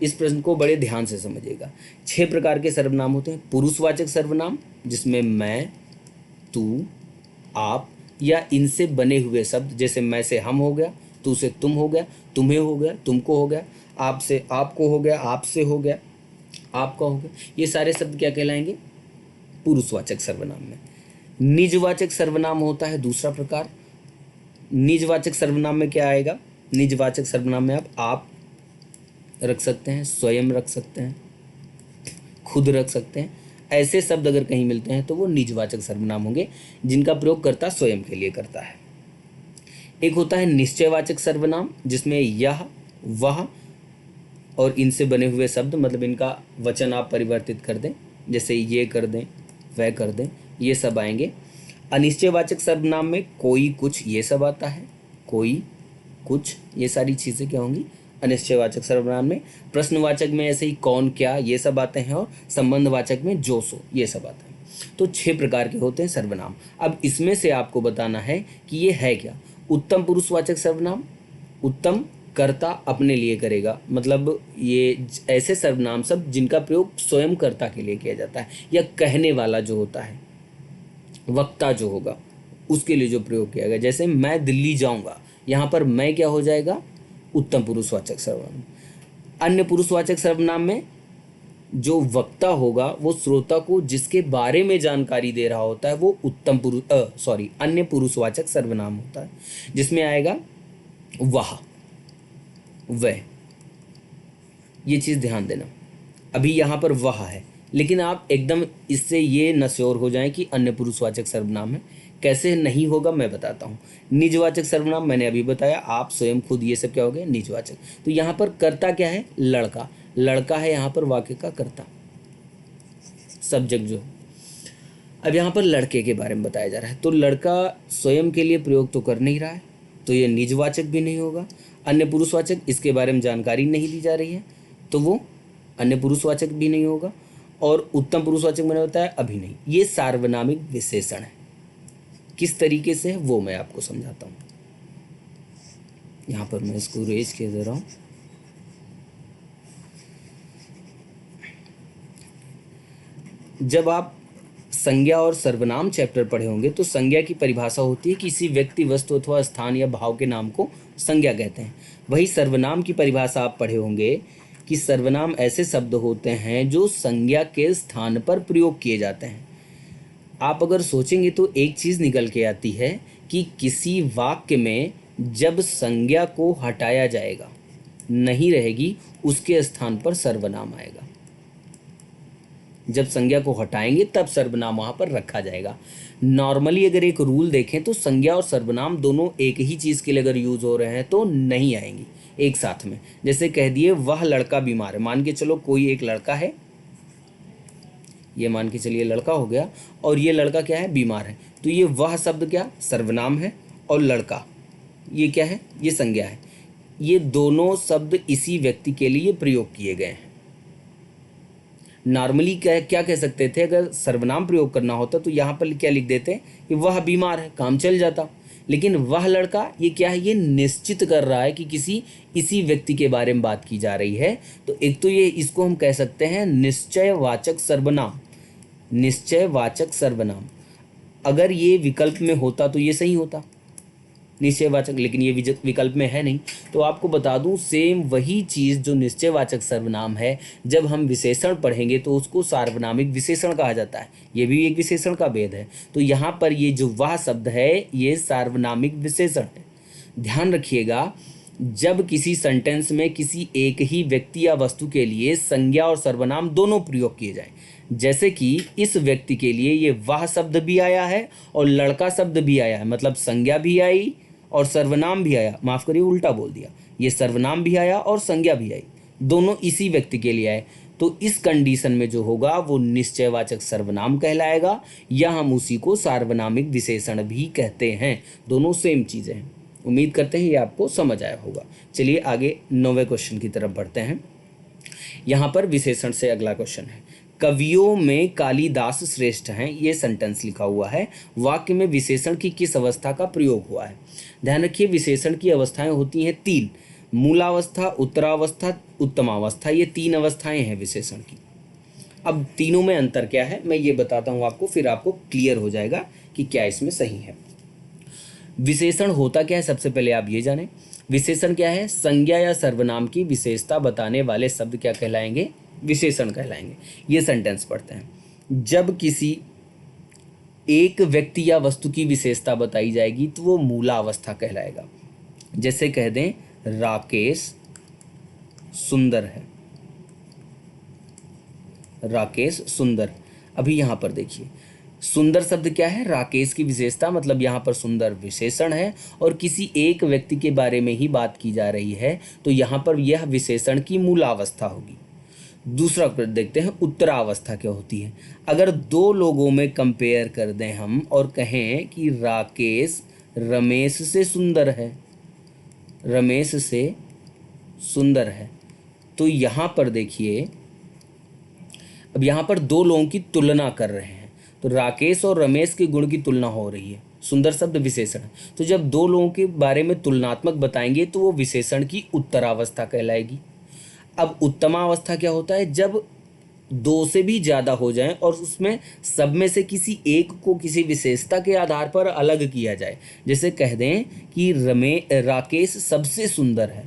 Speaker 1: इस प्रश्न को बड़े ध्यान से समझिएगा। 6 प्रकार के सर्वनाम होते हैं। पुरुषवाचक सर्वनाम, जिसमें मैं, तू, आप या इनसे बने हुए शब्द, जैसे मैं से हम हो गया, तू से तुम हो गया, तुम्हें हो गया, तुमको हो गया, आप से आपको हो गया, आपसे हो गया, आपका हो गया। ये सारे शब्द क्या कहलाएंगे? पुरुषवाचक सर्वनाम में। निजवाचक सर्वनाम होता है दूसरा प्रकार। निजवाचक सर्वनाम में क्या आएगा? निजवाचक सर्वनाम में आप रख सकते हैं, स्वयं रख सकते हैं, खुद रख सकते हैं। ऐसे शब्द अगर कहीं मिलते हैं तो वो निजवाचक सर्वनाम होंगे, जिनका प्रयोग कर्ता स्वयं के लिए करता है। एक होता है निश्चयवाचक सर्वनाम, जिसमें यह, वह और इनसे बने हुए शब्द, मतलब इनका वचन आप परिवर्तित कर दें, जैसे ये कर दें, वह कर दें, ये सब आएंगे। अनिश्चयवाचक सर्वनाम में कोई, कुछ, ये सब आता है। कोई, कुछ, ये सारी चीज़ें क्या होंगी? अनिश्चयवाचक सर्वनाम में। प्रश्नवाचक में ऐसे ही कौन, क्या, ये सब आते हैं। और संबंधवाचक में जो, सो, ये सब आता है। तो 6 प्रकार के होते हैं सर्वनाम। अब इसमें से आपको बताना है कि ये है क्या। उत्तम पुरुषवाचक सर्वनाम, उत्तम कर्ता अपने लिए करेगा, मतलब ये ऐसे सर्वनाम सब जिनका प्रयोग स्वयं कर्ता के लिए किया जाता है, या कहने वाला जो होता है, वक्ता जो होगा, उसके लिए जो प्रयोग किया गया। जैसे मैं दिल्ली जाऊंगा, यहाँ पर मैं क्या हो जाएगा? उत्तम पुरुषवाचक सर्वनाम। अन्य पुरुषवाचक सर्वनाम में जो वक्ता होगा वो श्रोता को जिसके बारे में जानकारी दे रहा होता है, वो अन्य पुरुषवाचक सर्वनाम होता है, जिसमें आएगा वह, वह। ये चीज़ ध्यान देना। अभी यहाँ पर वह है, लेकिन आप एकदम इससे ये न श्योर हो जाएं कि अन्य पुरुषवाचक सर्वनाम है। कैसे नहीं होगा मैं बताता हूँ। निजवाचक सर्वनाम मैंने अभी बताया, आप, स्वयं, खुद, ये सब क्या हो गए? निजवाचक। तो यहाँ पर कर्ता क्या है? लड़का। लड़का है यहाँ पर वाक्य का कर्ता, सब्जेक्ट जो। अब यहाँ पर लड़के के बारे में बताया जा रहा है, तो लड़का स्वयं के लिए प्रयोग तो कर नहीं रहा है, तो ये निजवाचक भी नहीं होगा। अन्य पुरुषवाचक, इसके बारे में जानकारी नहीं ली जा रही है, तो वो अन्य पुरुषवाचक भी नहीं होगा। और उत्तम पुरुषवाचक मैंने बताया अभी नहीं। ये सार्वनामिक विशेषण है। किस तरीके से है वो मैं आपको समझाता हूँ। यहाँ पर मैं इसको रेज के दे रहा हूँ। जब आप संज्ञा और सर्वनाम चैप्टर पढ़े होंगे तो संज्ञा की परिभाषा होती है किसी व्यक्ति, वस्तु अथवा स्थान या भाव के नाम को संज्ञा कहते हैं। वही सर्वनाम की परिभाषा आप पढ़े होंगे कि सर्वनाम ऐसे शब्द होते हैं जो संज्ञा के स्थान पर प्रयोग किए जाते हैं। आप अगर सोचेंगे तो एक चीज़ निकल के आती है कि किसी वाक्य में जब संज्ञा को हटाया जाएगा, नहीं रहेगी, उसके स्थान पर सर्वनाम आएगा। जब संज्ञा को हटाएंगे तब सर्वनाम वहाँ पर रखा जाएगा। नॉर्मली अगर एक रूल देखें तो संज्ञा और सर्वनाम दोनों एक ही चीज़ के लिए अगर यूज़ हो रहे हैं तो नहीं आएंगी एक साथ में। जैसे कह दिए वह लड़का बीमार है, मान के चलो कोई एक लड़का है, ये मान के चलिए लड़का हो गया, और ये लड़का क्या है? बीमार है। तो ये वह शब्द क्या? सर्वनाम है, और लड़का ये क्या है? ये संज्ञा है। ये दोनों शब्द इसी व्यक्ति के लिए प्रयोग किए गए हैं। नॉर्मली क्या कह सकते थे? अगर सर्वनाम प्रयोग करना होता तो यहाँ पर क्या लिख देते कि वह बीमार है, काम चल जाता। लेकिन वह लड़का ये क्या है? ये निश्चित कर रहा है कि किसी इसी व्यक्ति के बारे में बात की जा रही है। तो एक तो ये, इसको हम कह सकते हैं निश्चयवाचक सर्वनाम। निश्चयवाचक सर्वनाम अगर ये विकल्प में होता तो ये सही होता, निश्चयवाचक, लेकिन ये विकल्प में है नहीं। तो आपको बता दूं, सेम वही चीज़ जो निश्चयवाचक सर्वनाम है, जब हम विशेषण पढ़ेंगे तो उसको सार्वनामिक विशेषण कहा जाता है। ये भी एक विशेषण का भेद है। तो यहाँ पर ये जो वह शब्द है ये सार्वनामिक विशेषण है। ध्यान रखिएगा, जब किसी सेंटेंस में किसी एक ही व्यक्ति या वस्तु के लिए संज्ञा और सर्वनाम दोनों प्रयोग किए जाएं, जैसे कि इस व्यक्ति के लिए ये वह शब्द भी आया है और लड़का शब्द भी आया है, मतलब संज्ञा भी आई और सर्वनाम भी आया। माफ़ करिए, उल्टा बोल दिया, ये सर्वनाम भी आया और संज्ञा भी आई, दोनों इसी व्यक्ति के लिए आए। तो इस कंडीशन में जो होगा वो निश्चयवाचक सर्वनाम कहलाएगा, या हम उसी को सार्वनामिक विशेषण भी कहते हैं। दोनों सेम चीज़ें हैं। उम्मीद करते हैं ये आपको समझ आया होगा। चलिए आगे 9वें क्वेश्चन की तरफ बढ़ते हैं। यहाँ पर विशेषण से अगला क्वेश्चन है, कवियों में कालिदास श्रेष्ठ हैं, ये सेंटेंस लिखा हुआ है। वाक्य में विशेषण की किस अवस्था का प्रयोग हुआ है? ध्यान रखिए, विशेषण की अवस्थाएं होती हैं तीन, मूलावस्था, उत्तरावस्था, उत्तमावस्था। ये तीन अवस्थाएं हैं विशेषण की। अब तीनों में अंतर क्या है मैं ये बताता हूँ आपको, फिर आपको क्लियर हो जाएगा कि क्या इसमें सही है। विशेषण होता क्या है, सबसे पहले आप ये जानें। विशेषण क्या है? संज्ञा या सर्वनाम की विशेषता बताने वाले शब्द क्या कहलाएंगे? विशेषण कहलाएंगे। ये सेंटेंस पढ़ते हैं। जब किसी एक व्यक्ति या वस्तु की विशेषता बताई जाएगी तो वो मूलावस्था कहलाएगा। जैसे कह दें राकेश सुंदर है, राकेश सुंदर। अभी यहाँ पर देखिए, सुंदर शब्द क्या है? राकेश की विशेषता, मतलब यहाँ पर सुंदर विशेषण है और किसी एक व्यक्ति के बारे में ही बात की जा रही है, तो यहाँ पर यह विशेषण की मूलावस्था होगी। दूसरा देखते हैं उत्तरावस्था क्या होती है। अगर दो लोगों में कंपेयर कर दें हम और कहें कि राकेश रमेश से सुंदर है, रमेश से सुंदर है, तो यहाँ पर देखिए, अब यहाँ पर दो लोगों की तुलना कर रहे हैं, तो राकेश और रमेश के गुण की तुलना हो रही है। सुंदर शब्द विशेषण है, तो जब दो लोगों के बारे में तुलनात्मक बताएंगे तो वो विशेषण की उत्तरावस्था कहलाएगी। अब उत्तमावस्था क्या होता है? जब दो से भी ज़्यादा हो जाएं और उसमें सब में से किसी एक को किसी विशेषता के आधार पर अलग किया जाए। जैसे कह दें कि राकेश सबसे सुंदर है,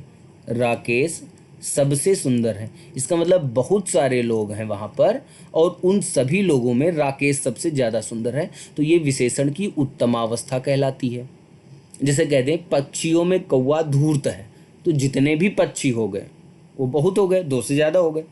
Speaker 1: राकेश सबसे सुंदर है, इसका मतलब बहुत सारे लोग हैं वहाँ पर और उन सभी लोगों में राकेश सबसे ज़्यादा सुंदर है, तो ये विशेषण की उत्तमावस्था कहलाती है। जैसे कह दें पक्षियों में कौवा धूर्त है, तो जितने भी पक्षी हो गए वो बहुत हो गए, दो से ज़्यादा हो गए,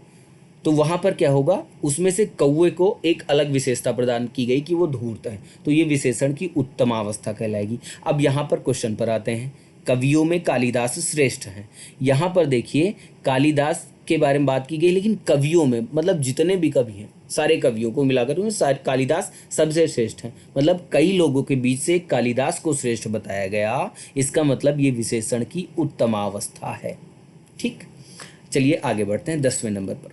Speaker 1: तो वहाँ पर क्या होगा? उसमें से कौवे को एक अलग विशेषता प्रदान की गई कि वो धूर्त है, तो ये विशेषण की उत्तमावस्था कहलाएगी। अब यहाँ पर क्वेश्चन पर आते हैं। कवियों में कालिदास श्रेष्ठ हैं। यहाँ पर देखिए, कालिदास के बारे में बात की गई, लेकिन कवियों में मतलब जितने भी कवि हैं सारे कवियों को मिलाकर उनमें कालिदास सबसे श्रेष्ठ हैं। मतलब कई लोगों के बीच से कालिदास को श्रेष्ठ बताया गया, इसका मतलब ये विशेषण की उत्तमावस्था है। ठीक, चलिए आगे बढ़ते हैं 10वें नंबर पर।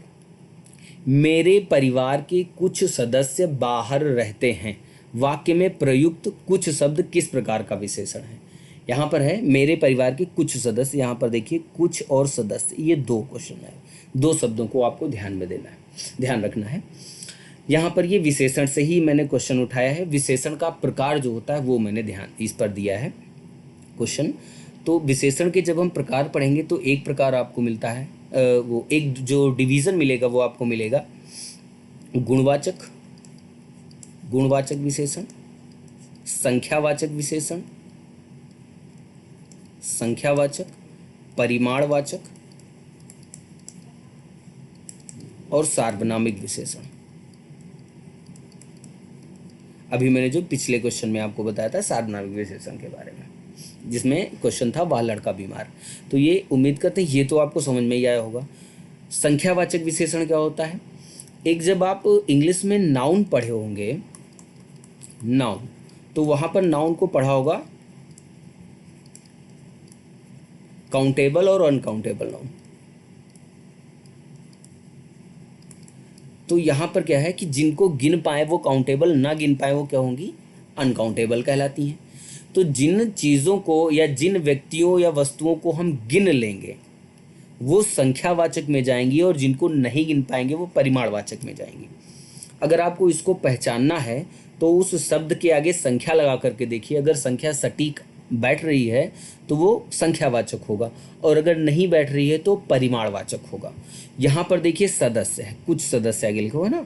Speaker 1: मेरे परिवार के कुछ सदस्य बाहर रहते हैं। वाक्य में प्रयुक्त कुछ शब्द किस प्रकार का विशेषण है? यहाँ पर है मेरे परिवार के कुछ सदस्य, यहाँ पर देखिए कुछ और सदस्य, ये दो क्वेश्चन है, दो शब्दों को आपको ध्यान में देना है, ध्यान रखना है। यहाँ पर ये विशेषण से ही मैंने क्वेश्चन उठाया है। विशेषण का प्रकार जो होता है वो मैंने ध्यान इस पर दिया है क्वेश्चन। तो विशेषण के जब हम प्रकार पढ़ेंगे तो एक प्रकार आपको मिलता है, वो एक जो डिवीज़न मिलेगा वो आपको मिलेगा गुणवाचक, गुणवाचक विशेषण, संख्यावाचक विशेषण, संख्यावाचक, परिमाणवाचक और सार्वनामिक विशेषण। अभी मैंने जो पिछले क्वेश्चन में आपको बताया था सार्वनामिक विशेषण के बारे में, जिसमें क्वेश्चन था वह लड़का बीमार, तो ये उम्मीद करते हैं ये तो आपको समझ में ही आया होगा। संख्यावाचक विशेषण क्या होता है? एक जब आप इंग्लिश में नाउन पढ़े होंगे, नाउन, तो वहाँ पर नाउन को पढ़ा होगा काउंटेबल और अनकाउंटेबल नाउन। तो यहाँ पर क्या है कि जिनको गिन पाए वो काउंटेबल, ना गिन पाए वो क्या होंगी? अनकाउंटेबल कहलाती हैं। तो जिन चीज़ों को या जिन व्यक्तियों या वस्तुओं को हम गिन लेंगे वो संख्यावाचक में जाएंगी और जिनको नहीं गिन पाएंगे वो परिमाणवाचक में जाएंगी। अगर आपको इसको पहचानना है तो उस शब्द के आगे संख्या लगा करके देखिए, अगर संख्या सटीक बैठ रही है तो वो संख्यावाचक होगा और अगर नहीं बैठ रही है तो परिमाणवाचक होगा। यहाँ पर देखिए सदस्य है, कुछ सदस्य आगे लिखा हुआ है ना।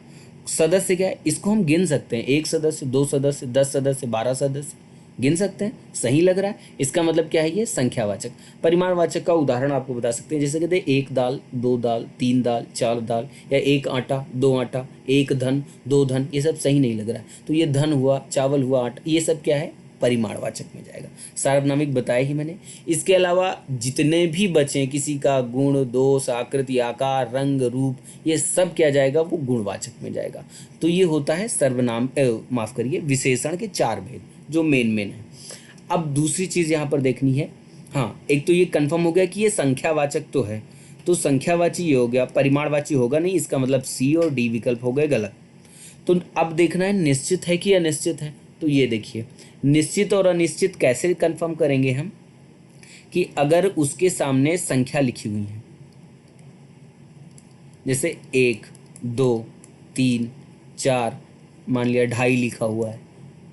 Speaker 1: सदस्य क्या है? इसको हम गिन सकते हैं, 1 सदस्य, 2 सदस्य, 10 सदस्य, 12 सदस्य गिन सकते हैं, सही लग रहा है। इसका मतलब क्या है? ये संख्यावाचक। परिमाणवाचक का उदाहरण आपको बता सकते हैं, जैसे कहते हैं 1 दाल, 2 दाल, 3 दाल, 4 दाल, या 1 आटा, 2 आटा, 1 धन, 2 धन, ये सब सही नहीं लग रहा है, तो ये धन हुआ, चावल हुआ, आटा, ये सब क्या है? परिमाणवाचक में जाएगा। सार्वनामिक बताया ही मैंने। इसके अलावा जितने भी बचे, किसी का गुण, दोष, आकृति, आकार, रंग, रूप, ये सब क्या जाएगा? वो गुणवाचक में जाएगा। तो ये होता है सर्वनाम, माफ़ करिए, विशेषण के 4 भेद जो मेन है। अब दूसरी चीज़ यहाँ पर देखनी है। हाँ, एक तो ये कंफर्म हो गया कि ये संख्यावाचक तो है, तो तो संख्यावाची ये हो गया, परिमाणवाची होगा नहीं, इसका मतलब सी और डी विकल्प हो गए गलत। तो अब देखना है निश्चित है कि अनिश्चित है। तो ये देखिए, निश्चित और अनिश्चित कैसे कंफर्म करेंगे हम, कि अगर उसके सामने संख्या लिखी हुई है, जैसे 1, 2, 3, 4, मान लिया 2.5 लिखा हुआ है,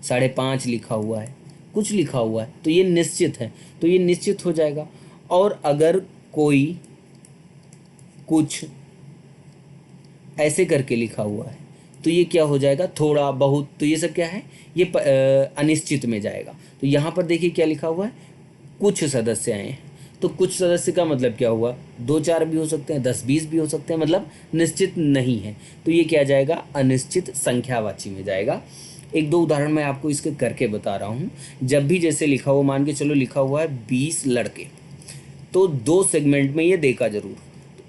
Speaker 1: 5.5 लिखा हुआ है, कुछ लिखा हुआ है, तो ये निश्चित है, तो ये निश्चित हो जाएगा। और अगर कोई कुछ ऐसे करके लिखा हुआ है तो ये क्या हो जाएगा, थोड़ा बहुत, तो ये सब क्या है, ये अनिश्चित में जाएगा। तो यहाँ पर देखिए क्या लिखा हुआ है, कुछ सदस्य आए हैं, तो कुछ सदस्य का मतलब क्या हुआ, 2-4 भी हो सकते हैं, 10-20 भी हो सकते हैं, मतलब निश्चित नहीं है, तो ये क्या जाएगा, अनिश्चित संख्यावाची में जाएगा। 1-2 उदाहरण मैं आपको इसके करके बता रहा हूँ। जब भी जैसे लिखा हुआ, मान के चलो लिखा हुआ है 20 लड़के, तो 2 सेगमेंट में ये देखा जरूर।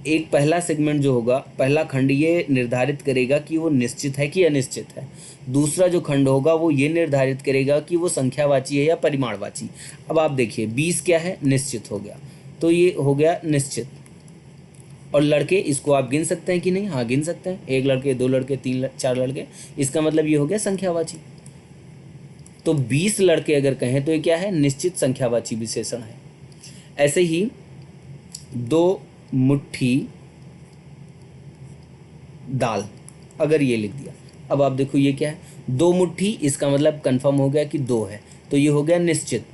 Speaker 1: एक पहला सेगमेंट जो होगा, पहला खंड ये निर्धारित करेगा कि वो निश्चित है कि अनिश्चित है। दूसरा जो खंड होगा वो ये निर्धारित करेगा कि वो संख्यावाची है या परिमाणवाची। अब आप देखिए 20 क्या है, निश्चित हो गया, तो ये हो गया निश्चित। और लड़के, इसको आप गिन सकते हैं कि नहीं, हाँ गिन सकते हैं, 1 लड़के, 2 लड़के, 3-4 लड़के, इसका मतलब ये हो गया संख्यावाची। तो 20 लड़के अगर कहें तो ये क्या है, निश्चित संख्यावाची विशेषण है। ऐसे ही 2 मुट्ठी दाल, अगर ये लिख दिया, अब आप देखो ये क्या है, 2 मुट्ठी, इसका मतलब कंफर्म हो गया कि 2 है, तो ये हो गया निश्चित।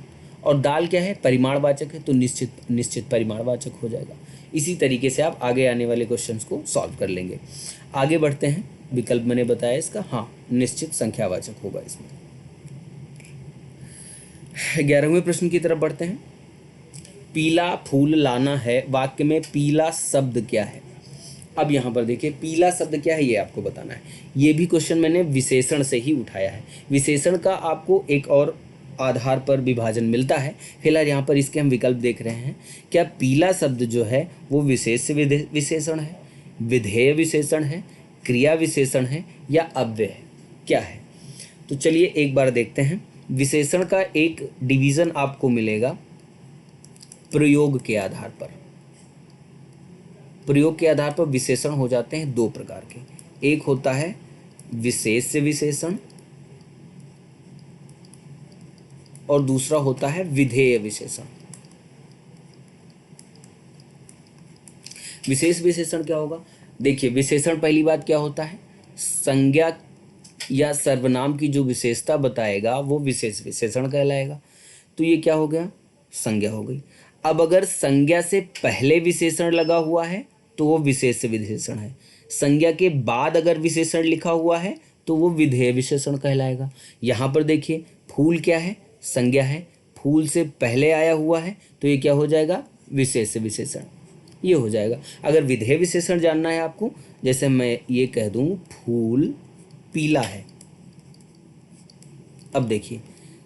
Speaker 1: और दाल क्या है, परिमाणवाचक है, तो निश्चित परिमाणवाचक हो जाएगा। इसी तरीके से आप आगे आने वाले क्वेश्चंस को सॉल्व कर लेंगे। आगे बढ़ते हैं, विकल्प मैंने बताया इसका, हाँ निश्चित संख्यावाचक होगा इसमें। 11वें प्रश्न की तरफ बढ़ते हैं। पीला फूल लाना है, वाक्य में पीला शब्द क्या है। अब यहाँ पर देखिए पीला शब्द क्या है, ये आपको बताना है। ये भी क्वेश्चन मैंने विशेषण से ही उठाया है। विशेषण का आपको एक और आधार पर विभाजन मिलता है। फिलहाल यहाँ पर इसके हम विकल्प देख रहे हैं। क्या पीला शब्द जो है वो विशेष विशेषण है, विधेय विशेषण है, क्रिया विशेषण है या अव्यय है, क्या है। तो चलिए एक बार देखते हैं। विशेषण का एक डिवीज़न आपको मिलेगा प्रयोग के आधार पर। प्रयोग के आधार पर विशेषण हो जाते हैं 2 प्रकार के, एक होता है विशेष विशेषण और दूसरा होता है विधेय विशेषण। विशेष विशेषण क्या होगा, देखिए विशेषण पहली बात क्या होता है, संज्ञा या सर्वनाम की जो विशेषता बताएगा वो विशेष विशेषण कहलाएगा। तो ये क्या हो गया, संज्ञा हो गई। अब अगर संज्ञा से पहले विशेषण लगा हुआ है तो वो विशेष विशेषण है। संज्ञा के बाद अगर विशेषण लिखा हुआ है तो वो विधेय विशेषण कहलाएगा। यहाँ पर देखिए फूल क्या है, संज्ञा है, फूल से पहले आया हुआ है तो ये क्या हो जाएगा, विशेष विशेषण, ये हो जाएगा। अगर विधेय विशेषण जानना है आपको, जैसे मैं ये कह दूं फूल पीला है, अब देखिए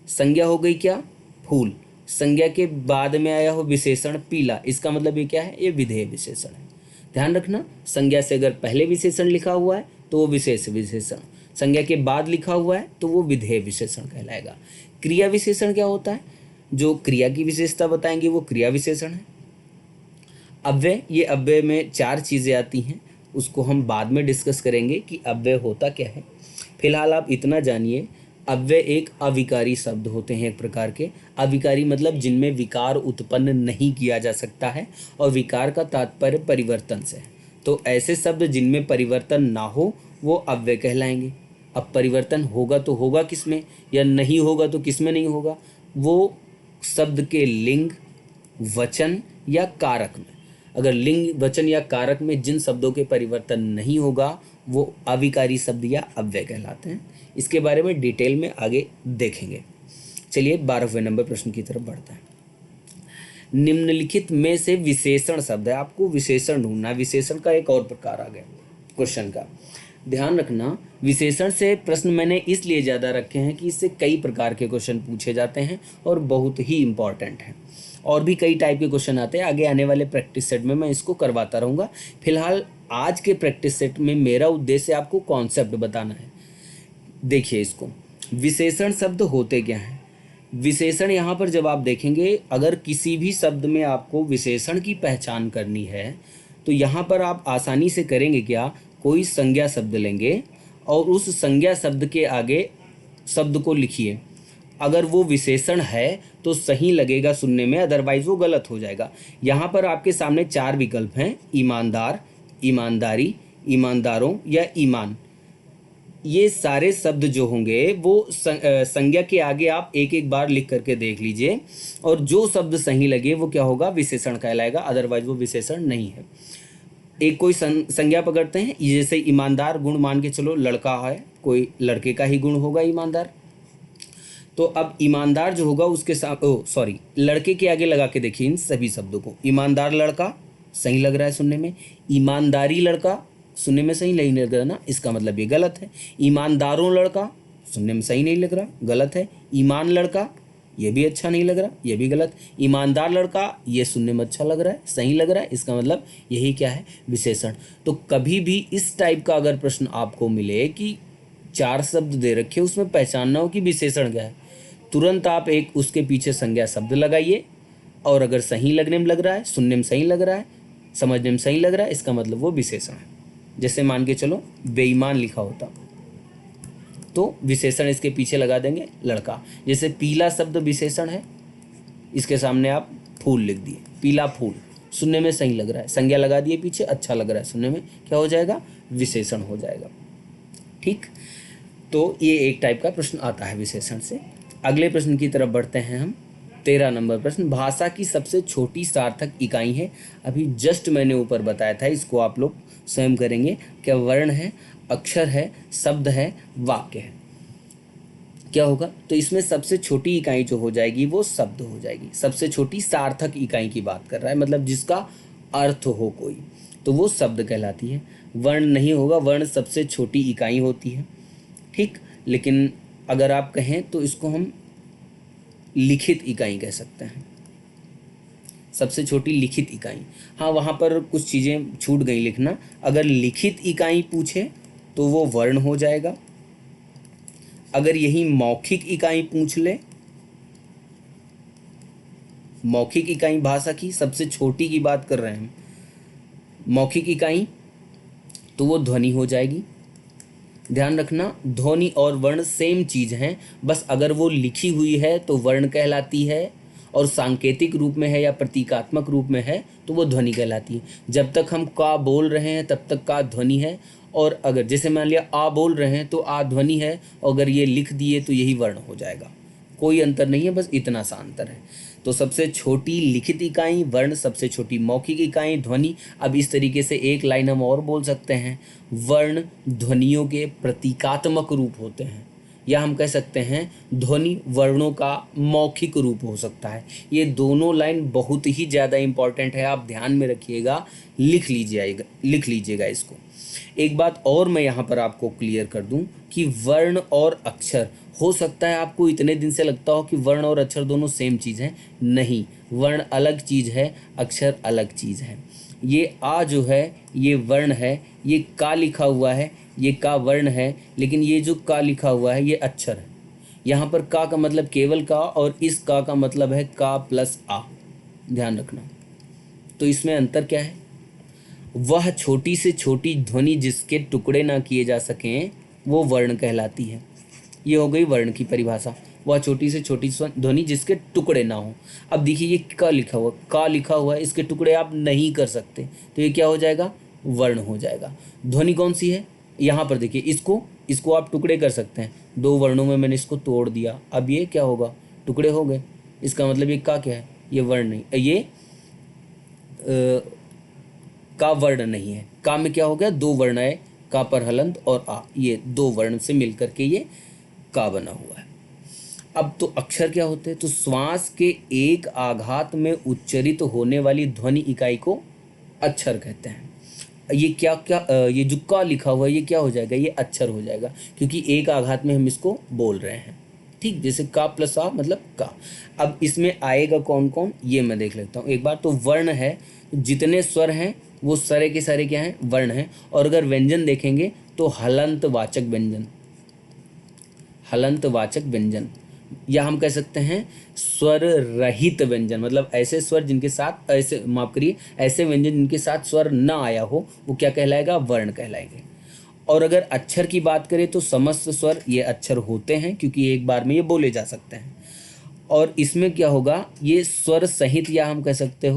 Speaker 1: संज्ञा हो गई क्या, फूल, संज्ञा के बाद में आया हो विशेषण पीला, इसका मतलब ये क्या है, ये विधेय विशेषण है। ध्यान रखना, संज्ञा से अगर पहले विशेषण लिखा हुआ है तो वो विशेष विशेषण, संज्ञा के बाद लिखा हुआ है तो वो विधेय विशेषण कहलाएगा। क्रिया विशेषण क्या होता है, जो क्रिया की विशेषता बताएंगे वो क्रिया विशेषण है। अव्यय, ये अव्यय में 4 चीज़ें आती हैं, उसको हम बाद में डिस्कस करेंगे कि अव्यय होता क्या है। फिलहाल आप इतना जानिए, अव्यय एक अविकारी शब्द होते हैं, एक प्रकार के। अविकारी मतलब जिनमें विकार उत्पन्न नहीं किया जा सकता है, और विकार का तात्पर्य परिवर्तन से है। तो ऐसे शब्द जिनमें परिवर्तन ना हो वो अव्यय कहलाएंगे। अब परिवर्तन होगा तो होगा किसमें, या नहीं होगा तो किसमें नहीं होगा, वो शब्द के लिंग, वचन या कारक में। अगर लिंग, वचन या कारक में जिन शब्दों के परिवर्तन नहीं होगा वो अविकारी शब्द या अव्यय कहलाते हैं। इसके बारे में डिटेल में आगे देखेंगे। चलिए 12वें नंबर प्रश्न की तरफ बढ़ते हैं। निम्नलिखित में से विशेषण शब्द है, आपको विशेषण ढूंढना है। विशेषण का एक और प्रकार आ गया क्वेश्चन का, ध्यान रखना। विशेषण से प्रश्न मैंने इसलिए ज़्यादा रखे हैं कि इससे कई प्रकार के क्वेश्चन पूछे जाते हैं और बहुत ही इम्पॉर्टेंट हैं। और भी कई टाइप के क्वेश्चन आते हैं, आगे आने वाले प्रैक्टिस सेट में मैं इसको करवाता रहूँगा। फिलहाल आज के प्रैक्टिस सेट में मेरा उद्देश्य आपको कॉन्सेप्ट बताना है। देखिए इसको, विशेषण शब्द होते क्या हैं। विशेषण यहाँ पर जब आप देखेंगे, अगर किसी भी शब्द में आपको विशेषण की पहचान करनी है तो यहाँ पर आप आसानी से करेंगे क्या, कोई संज्ञा शब्द लेंगे और उस संज्ञा शब्द के आगे शब्द को लिखिए। अगर वो विशेषण है तो सही लगेगा सुनने में, अदरवाइज वो गलत हो जाएगा। यहाँ पर आपके सामने 4 विकल्प हैं, ईमानदार, ईमानदारी, ईमानदारों या ईमान। ये सारे शब्द जो होंगे वो संज्ञा के आगे आप एक एक बार लिख करके देख लीजिए, और जो शब्द सही लगे वो क्या होगा, विशेषण कहलाएगा, अदरवाइज वो विशेषण नहीं है। एक कोई संज्ञा पकड़ते हैं, जैसे ईमानदार गुण मान के चलो लड़का है, कोई लड़के का ही गुण होगा ईमानदार। तो अब ईमानदार जो होगा उसके साथ लड़के के आगे लगा के देखिए इन सभी शब्दों को। ईमानदार लड़का सही लग रहा है सुनने में, ईमानदारी लड़का सुनने में सही नहीं लग रहा ना, इसका मतलब ये गलत है। ईमानदारों लड़का सुनने में सही नहीं लग रहा, गलत है। ईमान लड़का ये भी अच्छा नहीं लग रहा, ये भी गलत। ईमानदार लड़का ये सुनने में अच्छा लग रहा है, सही लग रहा है, इसका मतलब यही क्या है, विशेषण। तो कभी भी इस टाइप का अगर प्रश्न आपको मिले कि 4 शब्द दे रखे उसमें पहचानना हो कि विशेषण क्या है, तुरंत आप एक उसके पीछे संज्ञा शब्द लगाइए, और अगर सही लगने में लग रहा है, सुनने में सही लग रहा है, समझने में सही लग रहा है, इसका मतलब वो विशेषण है। जैसे मान के चलो बेईमान लिखा होता तो विशेषण इसके पीछे लगा देंगे लड़का। जैसे पीला शब्द विशेषण है, इसके सामने आप फूल लिख दिए, पीला फूल सुनने में सही लग रहा है, संज्ञा लगा दिए पीछे, अच्छा लग रहा है सुनने में, क्या हो जाएगा, विशेषण हो जाएगा। ठीक, तो ये एक टाइप का प्रश्न आता है विशेषण से। अगले प्रश्न की तरफ बढ़ते हैं हम। 13 नंबर प्रश्न, भाषा की सबसे छोटी सार्थक इकाई है। अभी जस्ट मैंने ऊपर बताया था, इसको आप लोग स्वयं करेंगे। क्या वर्ण है, अक्षर है, शब्द है, वाक्य है, क्या होगा, तो इसमें सबसे छोटी इकाई जो हो जाएगी वो शब्द हो जाएगी। सबसे छोटी सार्थक इकाई की बात कर रहा है, मतलब जिसका अर्थ हो कोई, तो वो शब्द कहलाती है। वर्ण नहीं होगा, वर्ण सबसे छोटी इकाई होती है। ठीक, लेकिन अगर आप कहें तो इसको हम लिखित इकाई कह सकते हैं, सबसे छोटी लिखित इकाई। हाँ, वहाँ पर कुछ चीज़ें छूट गई लिखना। अगर लिखित इकाई पूछे तो वो वर्ण हो जाएगा। अगर यही मौखिक इकाई पूछ ले, मौखिक इकाई भाषा की सबसे छोटी की बात कर रहे हैं, मौखिक इकाई, तो वो ध्वनि हो जाएगी। ध्यान रखना, ध्वनि और वर्ण सेम चीज़ हैं, बस अगर वो लिखी हुई है तो वर्ण कहलाती है, और सांकेतिक रूप में है या प्रतीकात्मक रूप में है तो वो ध्वनि कहलाती है। जब तक हम का बोल रहे हैं तब तक का ध्वनि है, और अगर जैसे मान लिया आ बोल रहे हैं तो आ ध्वनि है, और अगर ये लिख दिए तो यही वर्ण हो जाएगा। कोई अंतर नहीं है, बस इतना सा अंतर है। तो सबसे छोटी लिखित इकाई वर्ण, सबसे छोटी मौखिक इकाई ध्वनि। अब इस तरीके से एक लाइन हम और बोल सकते हैं, वर्ण ध्वनियों के प्रतीकात्मक रूप होते हैं, या हम कह सकते हैं ध्वनि वर्णों का मौखिक रूप हो सकता है। ये दोनों लाइन बहुत ही ज़्यादा इम्पॉर्टेंट है, आप ध्यान में रखिएगा, लिख लीजिएगा इसको। एक बात और मैं यहाँ पर आपको क्लियर कर दूँ कि वर्ण और अक्षर, हो सकता है आपको इतने दिन से लगता हो कि वर्ण और अक्षर दोनों सेम चीज़ हैं, नहीं, वर्ण अलग चीज़ है, अक्षर अलग चीज़ है। ये आ जो है ये वर्ण है, ये का लिखा हुआ है ये का वर्ण है, लेकिन ये जो का लिखा हुआ है ये अक्षर है। यहाँ पर का मतलब केवल का, और इस का मतलब है का प्लस आ, ध्यान रखना। तो इसमें अंतर क्या है, वह छोटी से छोटी ध्वनि जिसके टुकड़े ना किए जा सकें वो वर्ण कहलाती है। ये हो गई वर्ण की परिभाषा, वह छोटी से छोटी ध्वनि जिसके टुकड़े ना हो। अब देखिए ये का लिखा हुआ है, इसके टुकड़े आप नहीं कर सकते, तो ये क्या हो जाएगा, वर्ण हो जाएगा। ध्वनि कौन सी है, यहाँ पर देखिए, इसको आप टुकड़े कर सकते हैं, 2 वर्णों में मैंने इसको तोड़ दिया, अब ये क्या होगा, टुकड़े हो गए। इसका मतलब ये का क्या है, ये वर्ण नहीं, ये का वर्ण नहीं है। का में क्या हो गया, 2 वर्ण है, का पर हलंत और आ, ये 2 वर्ण से मिलकर के ये का बना हुआ है। अब तो अक्षर क्या होते हैं, तो श्वास के एक आघात में उच्चरित होने वाली ध्वनि इकाई को अक्षर कहते हैं। ये ये जो का लिखा हुआ है ये क्या हो जाएगा, ये अक्षर हो जाएगा, क्योंकि एक आघात में हम इसको बोल रहे हैं। ठीक, जैसे का प्लस आ मतलब का। अब इसमें आएगा कौन कौन, ये मैं देख लेता हूँ एक बार। तो वर्ण है, जितने स्वर हैं वो सारे के सारे क्या हैं, वर्ण हैं। और अगर व्यंजन देखेंगे तो हलंत वाचक व्यंजन, या हम कह सकते हैं स्वर रहित व्यंजन, मतलब ऐसे स्वर जिनके साथ ऐसे माफ करिए ऐसे व्यंजन जिनके साथ स्वर न आया हो वो क्या कहलाएगा, वर्ण कहलाएंगे। और अगर अक्षर की बात करें तो समस्त स्वर ये अक्षर होते हैं क्योंकि एक बार में ये बोले जा सकते हैं। और इसमें क्या होगा, ये स्वर सहित, या हम कह सकते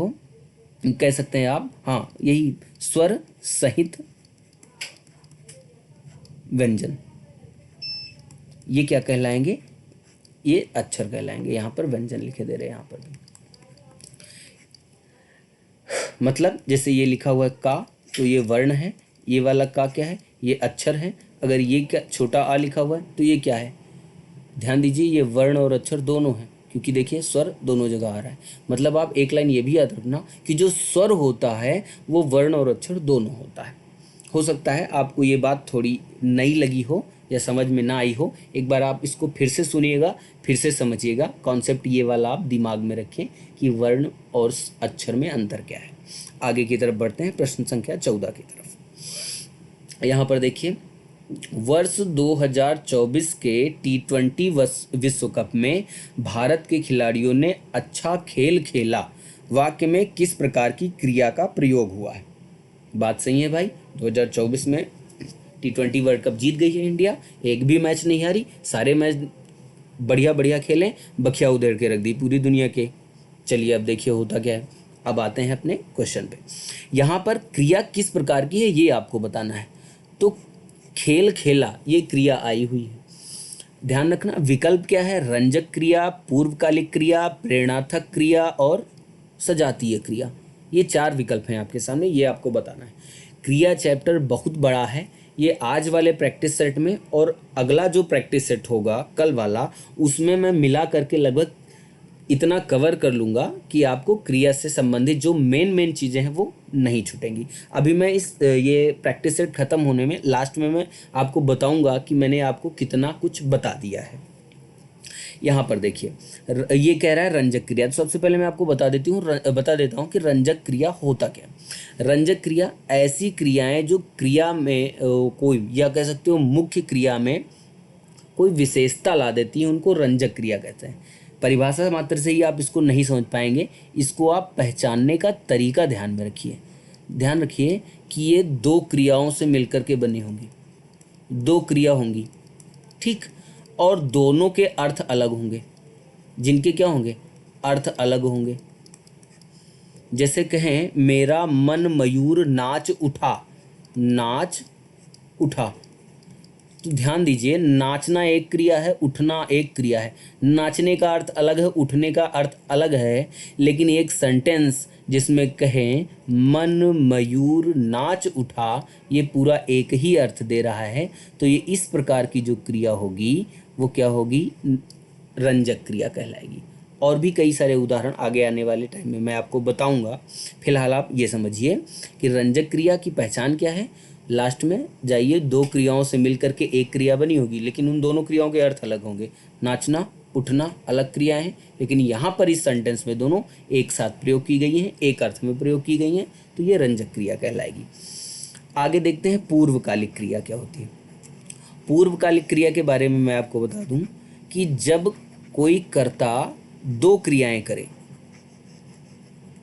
Speaker 1: हैं आप, हाँ यही स्वर सहित व्यंजन, ये क्या कहलाएंगे, ये अक्षर कहलाएंगे। यहाँ पर व्यंजन लिखे दे रहे हैं यहाँ पर भी। मतलब जैसे ये लिखा हुआ है का, तो ये वर्ण है, ये वाला का क्या है, ये अक्षर है। अगर ये क्या छोटा आ लिखा हुआ है तो ये क्या है, ध्यान दीजिए ये वर्ण और अक्षर दोनों हैं क्योंकि देखिए स्वर दोनों जगह आ रहा है। मतलब आप एक लाइन ये भी याद रखना कि जो स्वर होता है वो वर्ण और अक्षर दोनों होता है। हो सकता है आपको ये बात थोड़ी नई लगी हो या समझ में ना आई हो, एक बार आप इसको फिर से सुनिएगा, फिर से समझिएगा। कॉन्सेप्ट ये वाला आप दिमाग में रखें कि वर्ण और अक्षर में अंतर क्या है। आगे की तरफ बढ़ते हैं, प्रश्न संख्या 14 की तरफ। यहाँ पर देखिए, वर्ष 2024 के T20 विश्व कप में भारत के खिलाड़ियों ने अच्छा खेल खेला, वाक्य में किस प्रकार की क्रिया का प्रयोग हुआ है। बात सही है भाई, 2024 में T20 वर्ल्ड कप जीत गई है इंडिया, एक भी मैच नहीं हारी, सारे मैच बढ़िया बढ़िया खेले, बखिया उधेड़ के रख दी पूरी दुनिया के। चलिए अब देखिए होता क्या है। अब आते हैं अपने क्वेश्चन पे। यहाँ पर क्रिया किस प्रकार की है ये आपको बताना है। तो खेल खेला ये क्रिया आई हुई है, ध्यान रखना। विकल्प क्या है, रंजक क्रिया, पूर्वकालिक क्रिया, प्रेरणार्थक क्रिया और सजातीय क्रिया। ये 4 विकल्प हैं आपके सामने, ये आपको बताना है। क्रिया चैप्टर बहुत बड़ा है, ये आज वाले प्रैक्टिस सेट में और अगला जो प्रैक्टिस सेट होगा कल वाला, उसमें मैं मिला करके लगभग इतना कवर कर लूँगा कि आपको क्रिया से संबंधित जो मेन चीज़ें हैं वो नहीं छूटेंगी। अभी मैं ये प्रैक्टिस सेट ख़त्म होने में लास्ट में मैं आपको बताऊंगा कि मैंने आपको कितना कुछ बता दिया है। यहाँ पर देखिए, ये कह रहा है रंजक क्रिया। तो सबसे पहले मैं आपको बता देता हूँ कि रंजक क्रिया होता क्या। रंजक क्रिया ऐसी क्रियाएं जो क्रिया में कोई, या कह सकते हो मुख्य क्रिया में कोई विशेषता ला देती है, उनको रंजक क्रिया कहते हैं। परिभाषा मात्र से ही आप इसको नहीं समझ पाएंगे, इसको आप पहचानने का तरीका ध्यान में रखिए। ध्यान रखिए कि ये 2 क्रियाओं से मिलकर के बनी होंगी, 2 क्रिया होंगी, ठीक, और दोनों के अर्थ अलग होंगे, जिनके क्या होंगे, अर्थ अलग होंगे। जैसे कहें मेरा मन मयूर नाच उठा, नाच उठा, तो ध्यान दीजिए नाचना एक क्रिया है, उठना एक क्रिया है। नाचने का अर्थ अलग है, उठने का अर्थ अलग है, लेकिन एक सेंटेंस जिसमें कहें मन मयूर नाच उठा, ये पूरा एक ही अर्थ दे रहा है। तो ये इस प्रकार की जो क्रिया होगी वो क्या होगी, रंजक क्रिया कहलाएगी। और भी कई सारे उदाहरण आगे आने वाले टाइम में मैं आपको बताऊंगा। फिलहाल आप ये समझिए कि रंजक क्रिया की पहचान क्या है। लास्ट में जाइए, 2 क्रियाओं से मिलकर के एक क्रिया बनी होगी, लेकिन उन दोनों क्रियाओं के अर्थ अलग होंगे। नाचना उठना अलग क्रियाएं हैं, लेकिन यहाँ पर इस सेंटेंस में दोनों एक साथ प्रयोग की गई हैं, एक अर्थ में प्रयोग की गई हैं, तो ये रंजक क्रिया कहलाएगी। आगे देखते हैं पूर्वकालिक क्रिया क्या होती है। पूर्वकालिक क्रिया के बारे में मैं आपको बता दूं कि जब कोई कर्ता 2 क्रियाएं करे,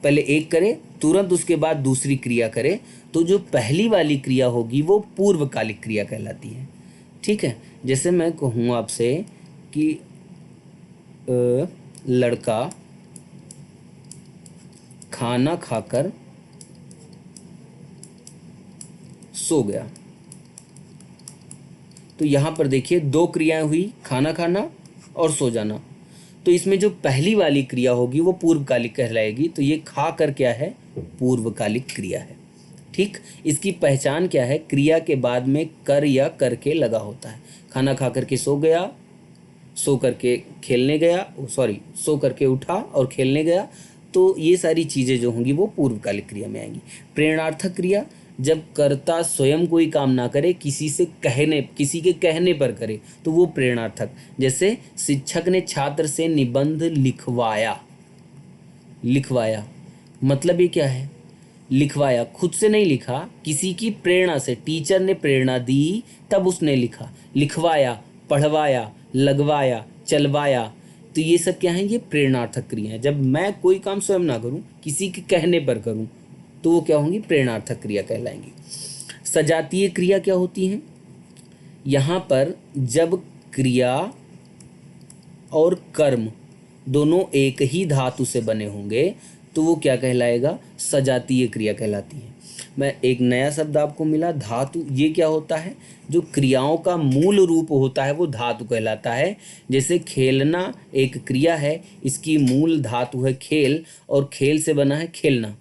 Speaker 1: पहले एक करे तुरंत उसके बाद दूसरी क्रिया करे, तो जो पहली वाली क्रिया होगी वो पूर्वकालिक क्रिया कहलाती है। ठीक है, जैसे मैं कहूँ आपसे कि लड़का खाना खाकर सो गया, तो यहाँ पर देखिए 2 क्रियाएं हुई, खाना खाना और सो जाना। तो इसमें जो पहली वाली क्रिया होगी वो पूर्वकालिक कहलाएगी। तो ये खा कर क्या है, पूर्वकालिक क्रिया है। ठीक, इसकी पहचान क्या है, क्रिया के बाद में कर या करके लगा होता है। खाना खा करके सो गया, सो करके खेलने गया, सो करके उठा और खेलने गया, तो ये सारी चीज़ें जो होंगी वो पूर्वकालिक क्रिया में आएंगी। प्रेरणार्थक क्रिया, जब कर्ता स्वयं कोई काम ना करे, किसी के कहने पर करे, तो वो प्रेरणार्थक। जैसे शिक्षक ने छात्र से निबंध लिखवाया, मतलब ये क्या है, लिखवाया, खुद से नहीं लिखा, किसी की प्रेरणा से, टीचर ने प्रेरणा दी तब उसने लिखा। लिखवाया, पढ़वाया, लगवाया, चलवाया, तो ये सब क्या है, ये प्रेरणार्थक क्रिया है। जब मैं कोई काम स्वयं ना करूं, किसी के कहने पर करूं, तो वो क्या होंगी, प्रेरणार्थक क्रिया कहलाएंगी। सजातीय क्रिया क्या होती है, यहाँ पर जब क्रिया और कर्म दोनों एक ही धातु से बने होंगे तो वो क्या कहलाएगा, सजातीय क्रिया कहलाती है। मैं एक नया शब्द आपको मिला, धातु। ये क्या होता है, जो क्रियाओं का मूल रूप होता है वो धातु कहलाता है। जैसे खेलना एक क्रिया है, इसकी मूल धातु है खेल, और खेल से बना है खेलना,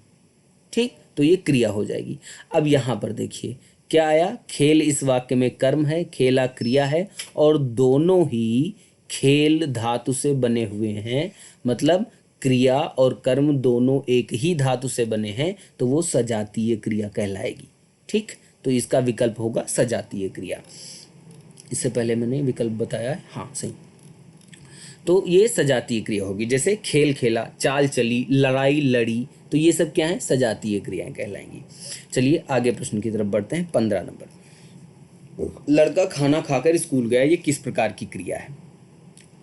Speaker 1: ठीक, तो ये क्रिया हो जाएगी। अब यहाँ पर देखिए क्या आया, खेल इस वाक्य में कर्म है, खेला क्रिया है, और दोनों ही खेल धातु से बने हुए हैं, मतलब क्रिया और कर्म दोनों एक ही धातु से बने हैं, तो वो सजातीय क्रिया कहलाएगी। ठीक, तो इसका विकल्प होगा सजातीय क्रिया। इससे पहले मैंने विकल्प बताया है, हाँ सही। तो ये सजातीय क्रिया होगी। जैसे खेल खेला, चाल चली, लड़ाई लड़ी, तो ये सब क्या है, सजातीय क्रियाएं कहलाएंगी। चलिए आगे प्रश्न की तरफ बढ़ते हैं। 15 नंबर, लड़का खाना खाकर स्कूल गया, ये किस प्रकार की क्रिया है।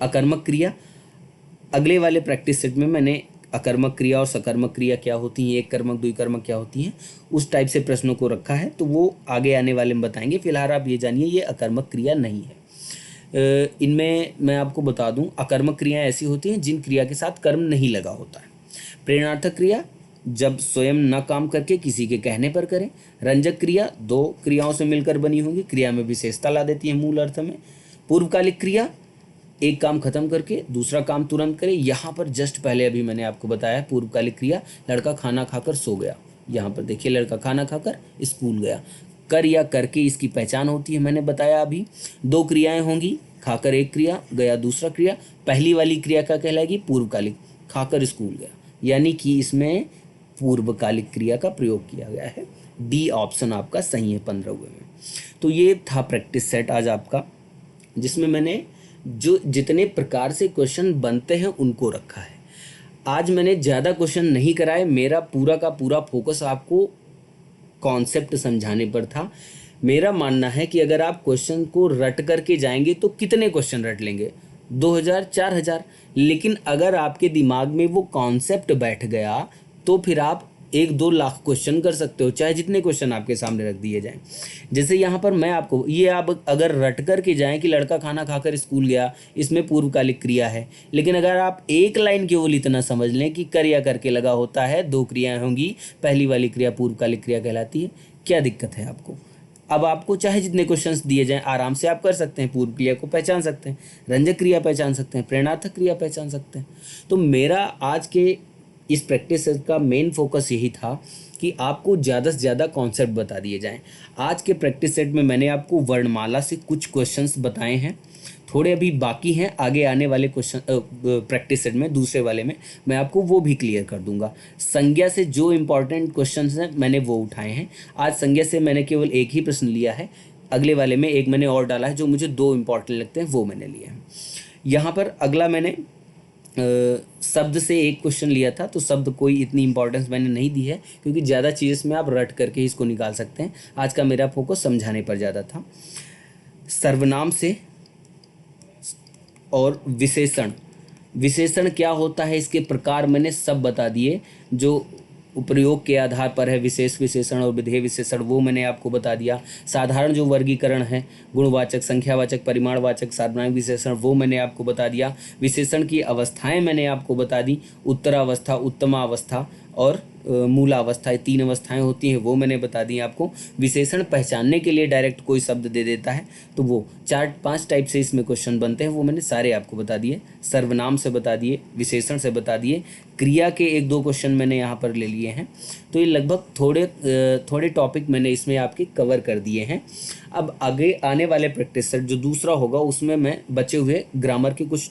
Speaker 1: अकर्मक क्रिया। अगले वाले प्रैक्टिस सेट में मैंने अकर्मक क्रिया और सकर्मक क्रिया क्या होती हैं, एक कर्मक दुई कर्मक क्या होती हैं, उस टाइप से प्रश्नों को रखा है, तो वो आगे आने वाले में बताएंगे। फिलहाल आप ये जानिए ये अकर्मक क्रिया नहीं है। इनमें मैं आपको बता दूं, अकर्मक क्रियाएं ऐसी होती हैं जिन क्रिया के साथ कर्म नहीं लगा होता है। प्रेरणार्थक क्रिया जब स्वयं न काम करके किसी के कहने पर करें। रंजक क्रिया दो क्रियाओं से मिलकर बनी होंगी, क्रिया में विशेषता ला देती है मूल अर्थ में। पूर्वकालिक क्रिया एक काम खत्म करके दूसरा काम तुरंत करे। यहाँ पर जस्ट पहले अभी मैंने आपको बताया पूर्वकालिक क्रिया, लड़का खाना खाकर सो गया। यहाँ पर देखिए लड़का खाना खाकर स्कूल गया। कर या करके इसकी पहचान होती है, मैंने बताया अभी। दो क्रियाएं होंगी, खाकर एक क्रिया, गया दूसरा क्रिया। पहली वाली क्रिया क्या कहलाएगी, पूर्वकालिक, खाकर स्कूल गया, यानी कि इसमें पूर्वकालिक क्रिया का प्रयोग किया गया है। डी ऑप्शन आपका सही है 15वें में। तो ये था प्रैक्टिस सेट आज आपका, जिसमें मैंने जो जितने प्रकार से क्वेश्चन बनते हैं उनको रखा है। आज मैंने ज़्यादा क्वेश्चन नहीं कराए, मेरा पूरा का पूरा फोकस आपको कॉन्सेप्ट समझाने पर था। मेरा मानना है कि अगर आप क्वेश्चन को रट करके जाएंगे तो कितने क्वेश्चन रट लेंगे, 2000 4000, लेकिन अगर आपके दिमाग में वो कॉन्सेप्ट बैठ गया तो फिर आप 1-2 लाख क्वेश्चन कर सकते हो, चाहे जितने क्वेश्चन आपके सामने रख दिए जाएं। जैसे यहाँ पर मैं आपको ये, आप अगर रट कर के जाएं कि लड़का खाना खाकर स्कूल गया, इसमें पूर्वकालिक क्रिया है, लेकिन अगर आप एक लाइन केवल इतना समझ लें कि कर या करके लगा होता है, दो क्रियाएं होंगी, पहली वाली क्रिया पूर्वकालिक क्रिया कहलाती है, क्या दिक्कत है आपको। अब आपको चाहे जितने क्वेश्चंस दिए जाएं आराम से आप कर सकते हैं, पूर्व क्रिया को पहचान सकते हैं, रंजक क्रिया पहचान सकते हैं, प्रेरणार्थक क्रिया पहचान सकते हैं। तो मेरा आज के इस प्रैक्टिस का मेन फोकस यही था कि आपको ज़्यादा से ज़्यादा कॉन्सेप्ट बता दिए जाएं। आज के प्रैक्टिस सेट में मैंने आपको वर्णमाला से कुछ क्वेश्चंस बताए हैं, थोड़े अभी बाकी हैं, आगे आने वाले क्वेश्चन प्रैक्टिस सेट में दूसरे वाले में मैं आपको वो भी क्लियर कर दूंगा। संज्ञा से जो इम्पोर्टेंट क्वेश्चंस हैं मैंने वो उठाए हैं। आज संज्ञा से मैंने केवल एक ही प्रश्न लिया है, अगले वाले में एक मैंने और डाला है, जो मुझे 2 इम्पॉर्टेंट लगते हैं वो मैंने लिए हैं। यहाँ पर अगला मैंने शब्द से एक क्वेश्चन लिया था, तो शब्द कोई इतनी इंपॉर्टेंस मैंने नहीं दी है, क्योंकि ज़्यादा चीज़ में आप रट करके इसको निकाल सकते हैं। आज का मेरा फोकस समझाने पर ज़्यादा था। सर्वनाम से और विशेषण, विशेषण क्या होता है, इसके प्रकार मैंने सब बता दिए। जो प्रयोग के आधार पर है, विशेष विशेषण और विधेय विशेषण, वो मैंने आपको बता दिया। साधारण जो वर्गीकरण है, गुणवाचक, संख्यावाचक, परिमाणवाचक, सार्वनामिक विशेषण, वो मैंने आपको बता दिया। विशेषण की अवस्थाएं मैंने आपको बता दी, उत्तरावस्था, उत्तमावस्था और मूलावस्था, 3 अवस्थाएं होती हैं, वो मैंने बता दी आपको। विशेषण पहचानने के लिए डायरेक्ट कोई शब्द दे देता है तो वो 4-5 टाइप से इसमें क्वेश्चन बनते हैं, वो मैंने सारे आपको बता दिए। सर्वनाम से बता दिए, विशेषण से बता दिए, क्रिया के 1-2 क्वेश्चन मैंने यहाँ पर ले लिए हैं। तो ये लगभग थोड़े टॉपिक मैंने इसमें आपके कवर कर दिए हैं। अब आगे आने वाले प्रैक्टिस सेट जो दूसरा होगा उसमें मैं बचे हुए ग्रामर के कुछ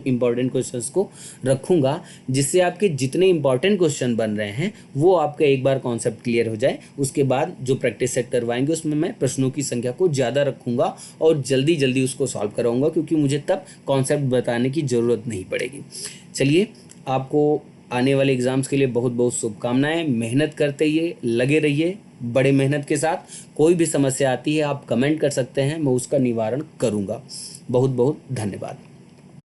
Speaker 1: इंपॉर्टेंट क्वेश्चंस को रखूँगा, जिससे आपके जितने इंपॉर्टेंट क्वेश्चन बन रहे हैं वो आपका एक बार कॉन्सेप्ट क्लियर हो जाए। उसके बाद जो प्रैक्टिस सेट करवाएंगे उसमें मैं प्रश्नों की संख्या को ज़्यादा रखूँगा और जल्दी जल्दी उसको सॉल्व कराऊँगा, क्योंकि मुझे तब कॉन्सेप्ट बताने की ज़रूरत नहीं पड़ेगी। चलिए, आपको आने वाले एग्ज़ाम्स के लिए बहुत बहुत शुभकामनाएं। मेहनत करते रहिए, लगे रहिए बड़े मेहनत के साथ। कोई भी समस्या आती है आप कमेंट कर सकते हैं, मैं उसका निवारण करूँगा। बहुत बहुत धन्यवाद।